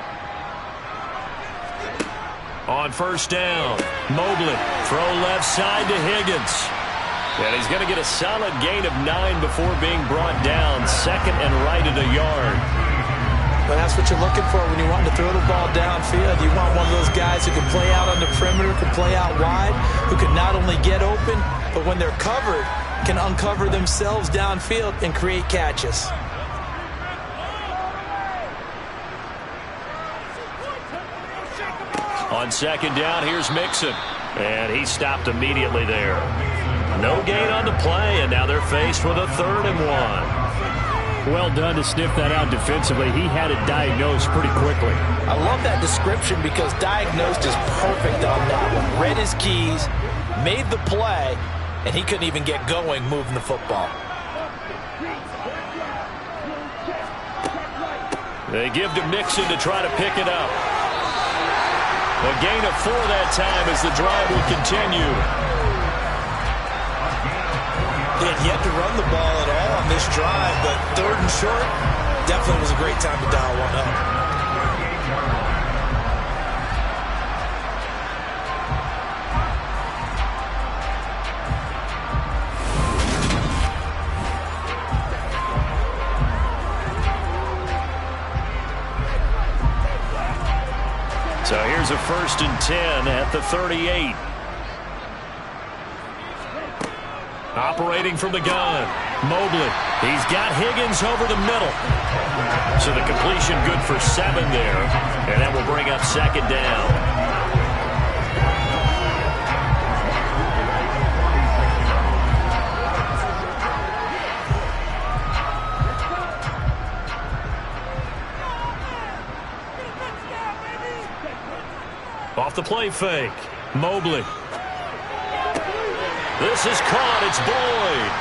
On 1st down, Mobley, throw left side to Higgins. And he's going to get a solid gain of 9 before being brought down. 2nd and right at a yard. Well, that's what you're looking for when you want to throw the ball downfield. You want one of those guys who can play out on the perimeter, can play out wide, who can not only get open, but when they're covered, can uncover themselves downfield and create catches. On 2nd down, here's Mixon. And he stopped immediately there. No gain on the play, and now they're faced with a 3rd and 1. Well done to sniff that out defensively. He had it diagnosed pretty quickly. I love that description because diagnosed is perfect on that one. Read his keys, made the play, and he couldn't even get going moving the football. They give to Mixon to try to pick it up. A gain of 4 that time as the drive will continue. They had yet to run the ball at all on this drive, but 3rd and short definitely was a great time to dial one up. So here's a 1st and 10 at the 38. Operating from the gun, Mobley. He's got Higgins over the middle. So the completion good for 7 there. And that will bring up 2nd down. off the play fake. Mobley. This is caught. It's Boyd.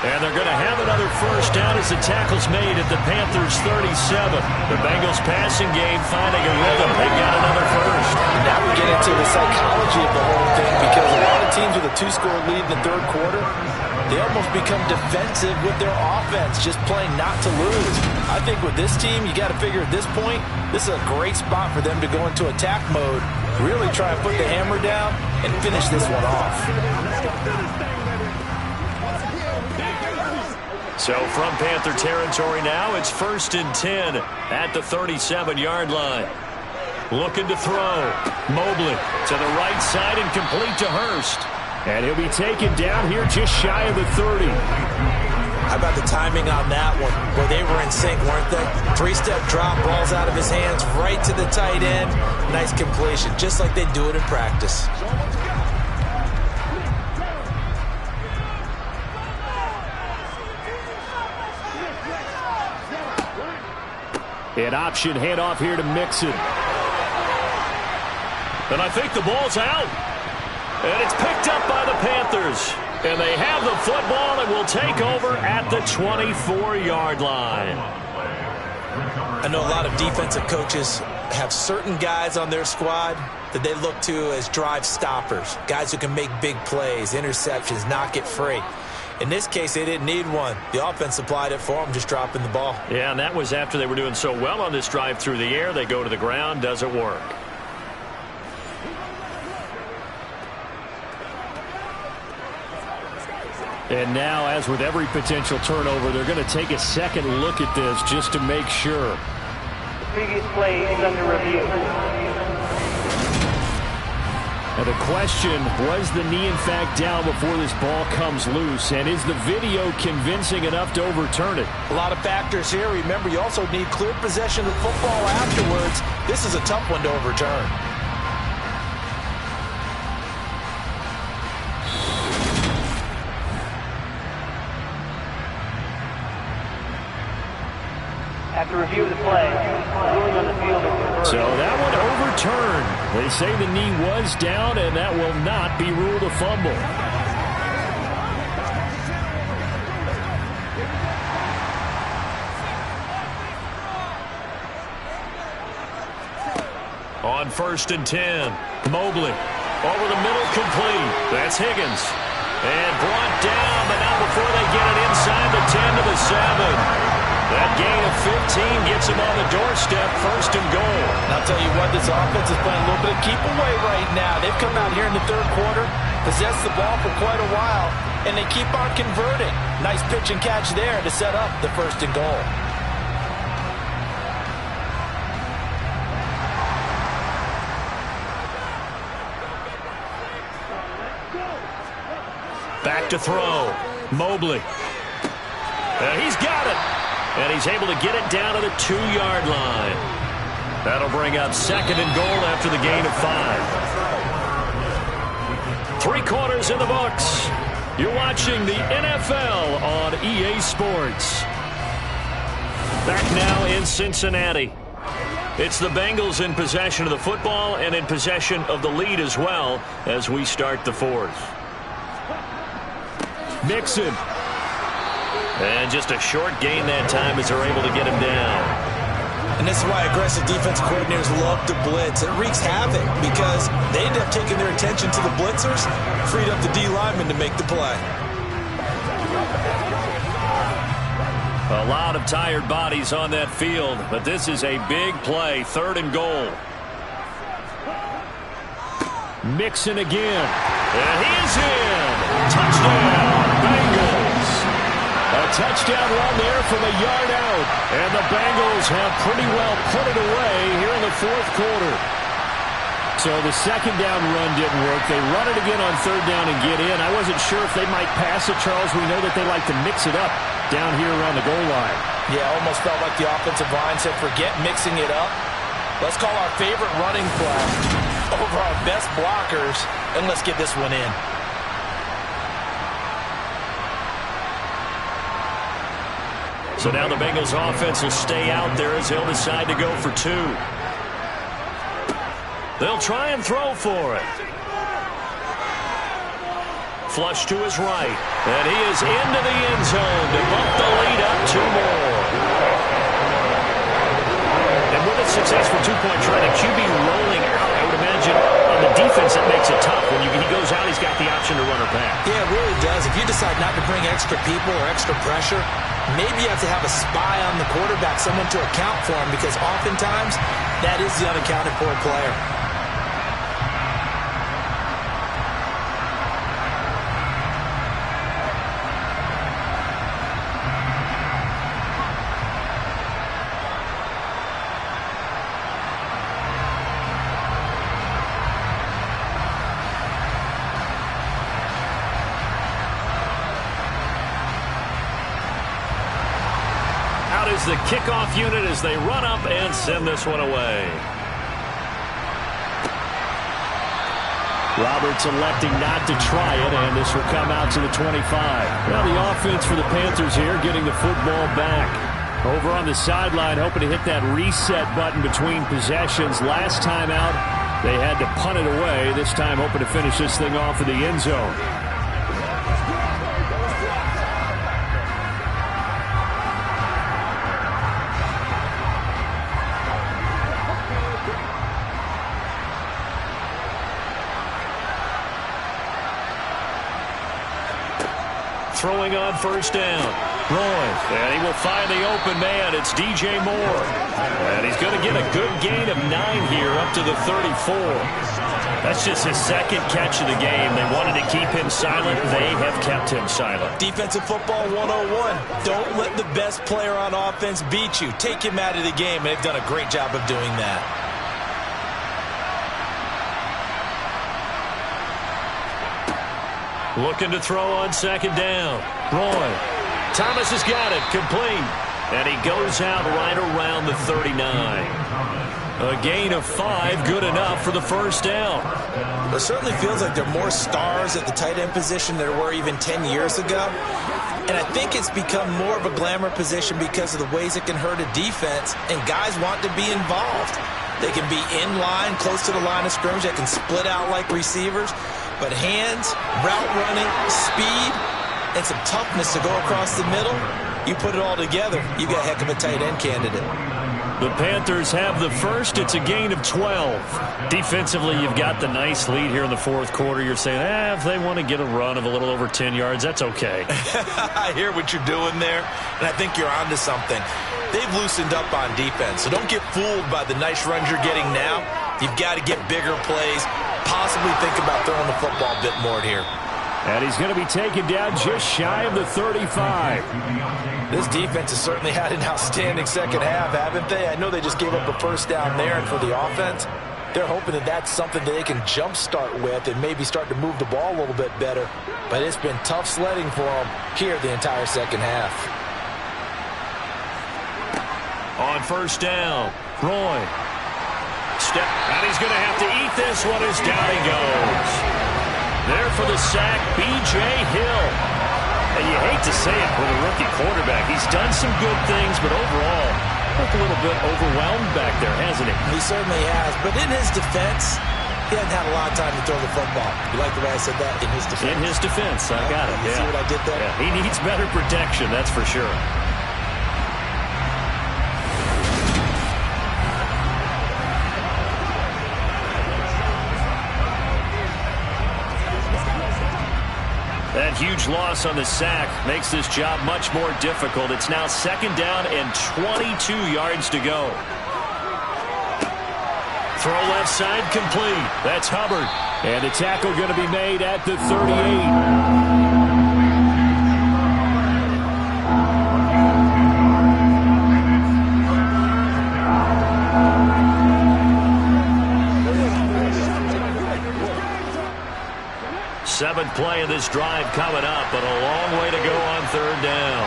And they're going to have another first down as the tackle's made at the Panthers 37. The Bengals passing game finding a rhythm. They got another first. Now we get into the psychology of the whole thing, because a lot of teams with a 2-score lead in the third quarter, they almost become defensive with their offense, just playing not to lose. I think with this team, you got to figure at this point, this is a great spot for them to go into attack mode, really try and put the hammer down and finish this one off. So from Panther territory now, it's 1st and 10 at the 37-yard line. Looking to throw. Mobley to the right side and complete to Hurst. And he'll be taken down here just shy of the 30. How about the timing on that one? Where they were in sync, weren't they? 3-step drop, balls out of his hands, right to the tight end. Nice completion, just like they do it in practice. An option handoff here to Mixon. And I think the ball's out. And it's picked up by the Panthers. And they have the football and will take over at the 24-yard line. I know a lot of defensive coaches have certain guys on their squad that they look to as drive stoppers, guys who can make big plays, interceptions, knock it free. In this case, they didn't need one. The offense supplied it for them, just dropping the ball. Yeah, and that was after they were doing so well on this drive through the air. They go to the ground, doesn't work. And now, as with every potential turnover, they're going to take a second look at this just to make sure. The previous play is under review. And the question, was the knee in fact down before this ball comes loose? And is the video convincing enough to overturn it? A lot of factors here. Remember, you also need clear possession of the football afterwards. This is a tough one to overturn. After review of the play, ruling on the field is reversed. So that one overturned. They say the knee was down, and that will not be ruled a fumble. On 1st and 10, Mobley over the middle, complete. That's Higgins. And brought down, but not before they get it inside the 10 to the 7. That gain of 15 gets him on the doorstep, 1st and goal. And I'll tell you what, this offense is playing a little bit of keep away right now. They've come out here in the third quarter, possessed the ball for quite a while, and they keep on converting. Nice pitch and catch there to set up the 1st and goal. Back to throw. Mobley. And he's got it. And he's able to get it down to the 2-yard line. That'll bring up 2nd and goal after the gain of 5. 3 quarters in the books. You're watching the NFL on EA Sports. Back now in Cincinnati. It's the Bengals in possession of the football and in possession of the lead as well as we start the 4th. Mixon. And just a short gain that time as they're able to get him down. And this is why aggressive defensive coordinators love to blitz. It wreaks havoc because they end up taking their attention to the blitzers, freed up the D lineman to make the play. A lot of tired bodies on that field, but this is a big play, 3rd and goal. Mixon again. And he is in. Touchdown, Bengals. A touchdown run there from a yard out. And the Bengals have pretty well put it away here in the 4th quarter. So the 2nd down run didn't work. They run it again on 3rd down and get in. I wasn't sure if they might pass it, Charles. We know that they like to mix it up down here around the goal line. Yeah, almost felt like the offensive line said, forget mixing it up. Let's call our favorite running play over our best blockers, and let's get this one in. So now the Bengals offense will stay out there as they'll decide to go for 2. They'll try and throw for it. Flush to his right. And he is into the end zone to bump the lead up 2 more. And with a successful two-point try, the QB rolling out, I would imagine on the defense that makes it tough. When he goes out, he's got the option to run or pass. Yeah, it really does. If you decide not to bring extra people or extra pressure, maybe you have to have a spy on the quarterback, someone to account for him, because oftentimes that is the unaccounted for player. Is the kickoff unit as they run up and send this one away. Roberts electing not to try it, and this will come out to the 25. Now the offense for the Panthers here getting the football back. Over on the sideline, hoping to hit that reset button between possessions. Last time out, they had to punt it away. This time hoping to finish this thing off in the end zone. Throwing on first down. Roy. And he will find the open man. It's DJ Moore. And he's going to get a good gain of 9 here up to the 34. That's just his second catch of the game. They wanted to keep him silent. They have kept him silent. Defensive football 101. Don't let the best player on offense beat you. Take him out of the game, and they've done a great job of doing that. Looking to throw on second down. Roy. Thomas has got it. Complete. And he goes out right around the 39. A gain of 5, good enough for the first down. It certainly feels like there are more stars at the tight end position than there were even 10 years ago. And I think it's become more of a glamour position because of the ways it can hurt a defense, and guys want to be involved. They can be in line, close to the line of scrimmage. They can split out like receivers. But hands, route running, speed, and some toughness to go across the middle, you put it all together, you got a heck of a tight end candidate. The Panthers have the first. It's a gain of 12. Defensively, you've got the nice lead here in the fourth quarter. You're saying, if they want to get a run of a little over 10 yards, that's okay. I hear what you're doing there, and I think you're onto something. They've loosened up on defense, so don't get fooled by the nice runs you're getting now. You've got to get bigger plays, possibly think about throwing the football a bit more here. And he's going to be taken down just shy of the 35. This defense has certainly had an outstanding second half, haven't they? I know they just gave up a first down there, and for the offense, they're hoping that that's something that they can jumpstart with and maybe start to move the ball a little bit better. But it's been tough sledding for them here the entire second half. On first down, Roy. Step, and he's going to have to eat this one as down he goes. There for the sack, B.J. Hill. And you hate to say it with a rookie quarterback. He's done some good things, but overall, looked a little bit overwhelmed back there, hasn't he? He certainly has. But in his defense, he hasn't had a lot of time to throw the football. You like the way I said that? In his defense. In his defense. I got it. You see what I did there? Yeah, he needs better protection, that's for sure. That huge loss on the sack makes this job much more difficult. It's now second down and 22 yards to go. Throw left side complete. That's Hubbard. And the tackle going to be made at the 38. 7th play of this drive coming up, but a long way to go on third down.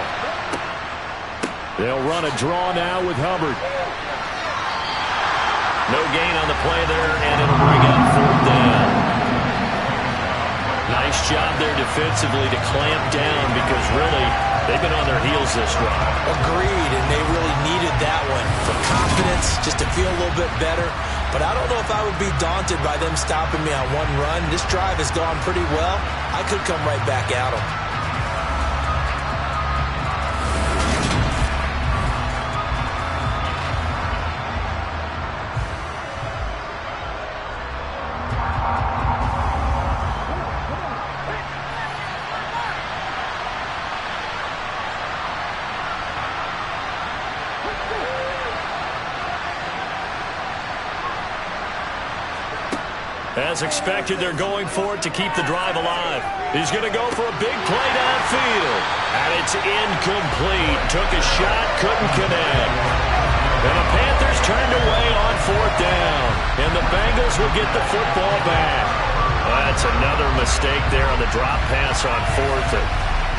They'll run a draw now with Hubbard. No gain on the play there, and it'll bring up fourth down. Nice job there defensively to clamp down because really they've been on their heels this drive. Agreed, and they really needed that one for confidence, just to feel a little bit better. but I don't know if I would be daunted by them stopping me on one run. This drive has gone pretty well. I could come right back at them. As expected, they're going for it to keep the drive alive. He's going to go for a big play downfield. And it's incomplete. Took a shot, couldn't connect. And the Panthers turned away on 4th down. And the Bengals will get the football back. That's another mistake there on the drop pass on 4th. And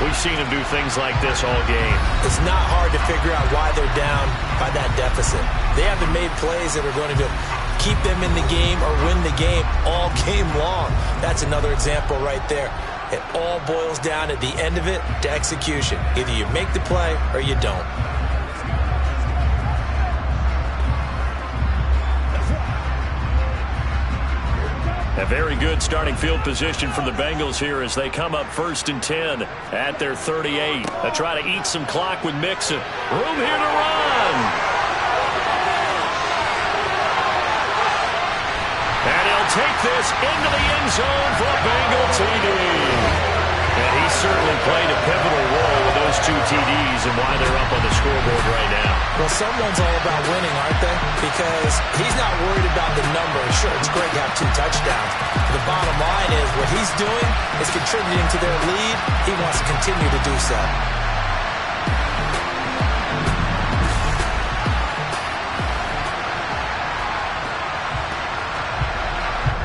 we've seen him do things like this all game. It's not hard to figure out why they're down by that deficit. They haven't made plays that are going to keep them in the game or win the game all game long. That's another example right there. It all boils down at the end of it to execution. Either you make the play or you don't. A very good starting field position for the Bengals here as they come up 1st and 10 at their 38. They try to eat some clock with Mixon. Room here to run. And he'll take this into the end zone for a Bengal TD. And he certainly played a pivotal role with those 2 TDs and why they're up on the scoreboard right now. Well, someone's all about winning, aren't they? Because he's not worried about the numbers. Sure, it's great to have 2 touchdowns. But the bottom line is what he's doing is contributing to their lead. He wants to continue to do so.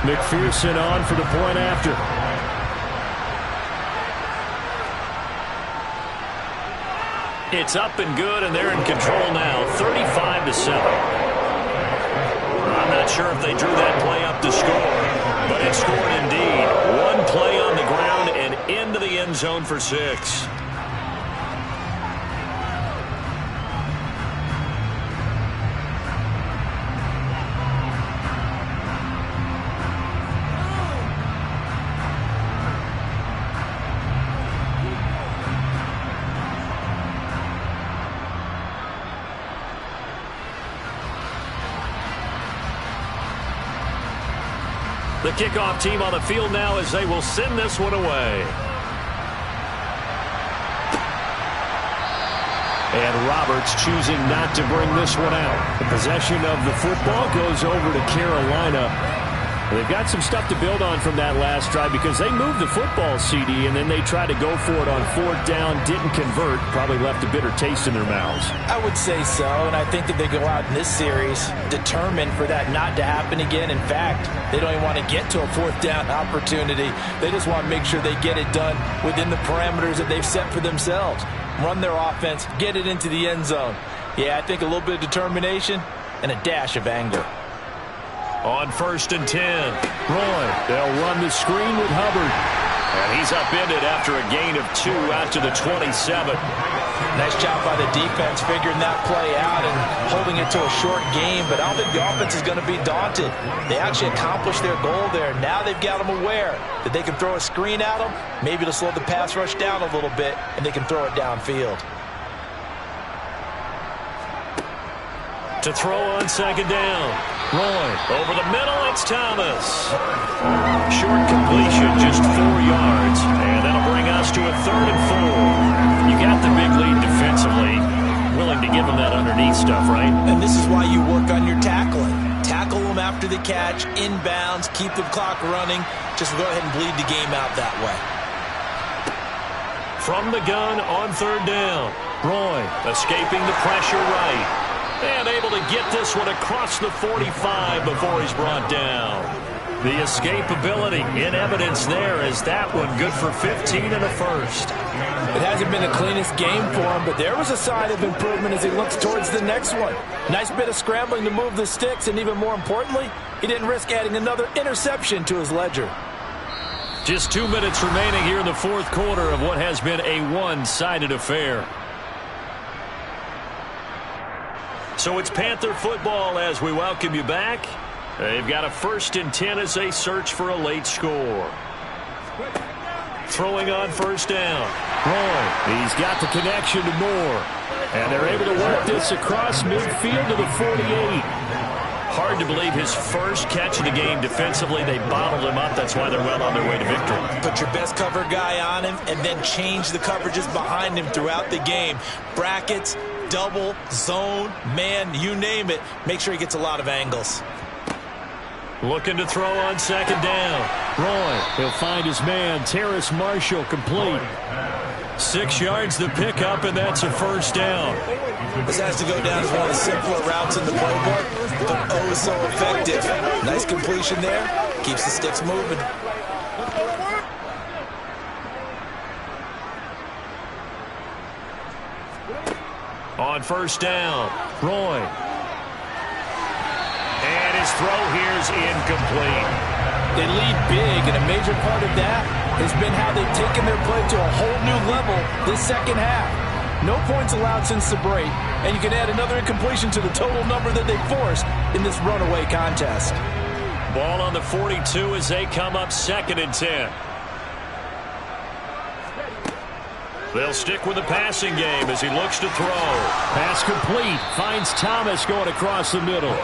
McPherson on for the point after. It's up and good, and they're in control now, 35-7. I'm not sure if they drew that play up to score, but it scored indeed. 1 play on the ground and into the end zone for 6. The kickoff team on the field now as they will send this one away. And Roberts choosing not to bring this one out. The possession of the football goes over to Carolina. They've got some stuff to build on from that last drive because they moved the football, CD, and then they tried to go for it on 4th down, didn't convert, probably left a bitter taste in their mouths. I would say so, and I think that they go out in this series determined for that not to happen again. In fact, they don't even want to get to a 4th down opportunity. They just want to make sure they get it done within the parameters that they've set for themselves. Run their offense, get it into the end zone. Yeah, I think a little bit of determination and a dash of anger. On 1st and 10. Roy, they'll run the screen with Hubbard. And he's upended after a gain of 2 out to the 27. Nice job by the defense figuring that play out and holding it to a short game, but I don't think the offense is going to be daunted. They actually accomplished their goal there. Now they've got them aware that they can throw a screen at them, maybe to slow the pass rush down a little bit, and they can throw it downfield. To throw on 2nd down. Roy over the middle, it's Thomas. Short completion, just 4 yards. And that'll bring us to a 3rd and 4. You got the big lead defensively. Willing to give them that underneath stuff, right? And this is why you work on your tackling. Tackle them after the catch, inbounds, keep the clock running. Just go ahead and bleed the game out that way. From the gun on 3rd down. Roy escaping the pressure right. And able to get this one across the 45 before he's brought down. The escapability in evidence there as that one good for 15 and a 1st. It hasn't been the cleanest game for him, but there was a sign of improvement as he looks towards the next one. Nice bit of scrambling to move the sticks, and even more importantly, he didn't risk adding another interception to his ledger. Just 2 minutes remaining here in the 4th quarter of what has been a one-sided affair. So it's Panther football as we welcome you back. They've got a 1st and 10 as they search for a late score. Throwing on 1st down. Roy, he's got the connection to Moore. And they're able to work this across midfield to the 48. Hard to believe his first catch of the game defensively. They bottled him up. That's why they're well on their way to victory. Put your best cover guy on him and then change the coverages behind him throughout the game. Brackets, double, zone, man, you name it. Make sure he gets a lot of angles. Looking to throw on 2nd down. Roy, he'll find his man, Terrace Marshall, complete. 6 yards the pickup, and that's a 1st down. This has to go down as one of the simpler routes in the playbook, but oh so effective. Nice completion there. Keeps the sticks moving. On 1st down, Roy. And his throw here's incomplete. They lead big, and a major part of that has been how they've taken their play to a whole new level this second half. No points allowed since the break, and you can add another incompletion to the total number that they forced in this runaway contest. Ball on the 42 as they come up 2nd and 10. They'll stick with the passing game as he looks to throw. Pass complete. Finds Thomas going across the middle.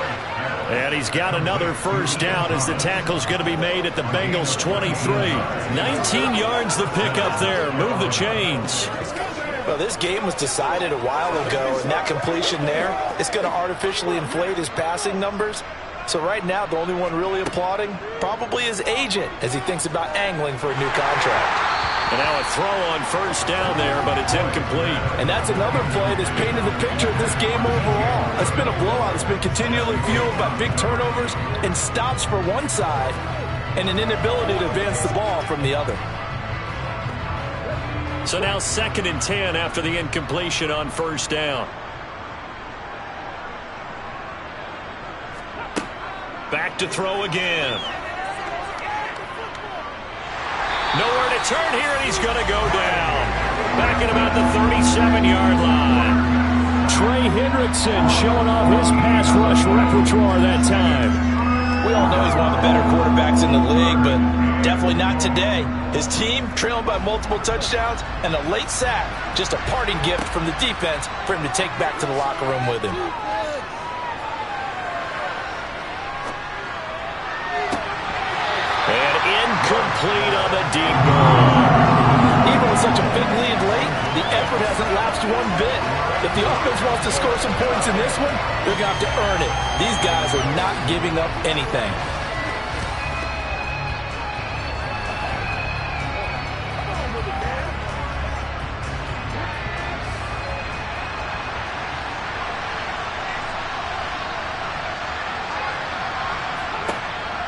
And he's got another 1st down as the tackle's going to be made at the Bengals 23. 19 yards the pickup there. Move the chains. Well, this game was decided a while ago, and that completion there is going to artificially inflate his passing numbers. So right now, the only one really applauding probably his agent as he thinks about angling for a new contract. And now a throw on 1st down there, but it's incomplete. And that's another play that's painted the picture of this game overall. It's been a blowout. It's been continually fueled by big turnovers and stops for one side and an inability to advance the ball from the other. So now 2nd and 10 after the incompletion on 1st down. Back to throw again. Nowhere to turn here, and he's going to go down. Back at about the 37-yard line. Trey Hendrickson showing off his pass rush repertoire that time. We all know he's one of the better quarterbacks in the league, but definitely not today. His team trailing by multiple touchdowns and a late sack. Just a parting gift from the defense for him to take back to the locker room with him. And incomplete on the deep ball. Even with such a big lead late, the effort hasn't lapsed one bit. If the offense wants to score some points in this one, they're going to have to earn it. These guys are not giving up anything.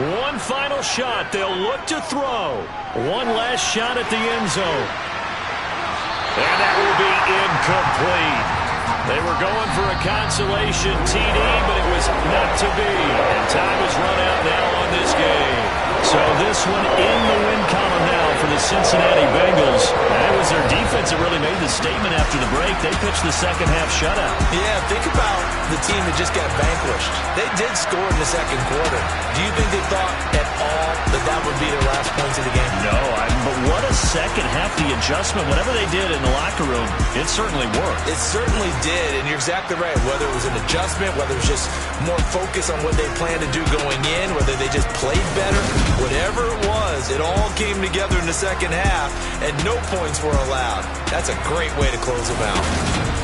One final shot. They'll look to throw. One last shot at the end zone. And that will be incomplete. They were going for a consolation TD, but it was not to be. And time has run out now on this game. So this one in the win column now for the Cincinnati Bengals. And it was their defense that really made the statement after the break. They pitched the second half shutout. Yeah, think about the team that just got vanquished. They did score in the second quarter. Do you think they thought at all that that would be their last points of the game? No, but what a second half, the adjustment, whatever they did in the locker room, it certainly worked. It certainly did, and you're exactly right. Whether it was an adjustment, whether it was just more focus on what they planned to do going in, whether they just played better, whatever it was, it all came together in the second half, and no points were allowed. That's a great way to close them out.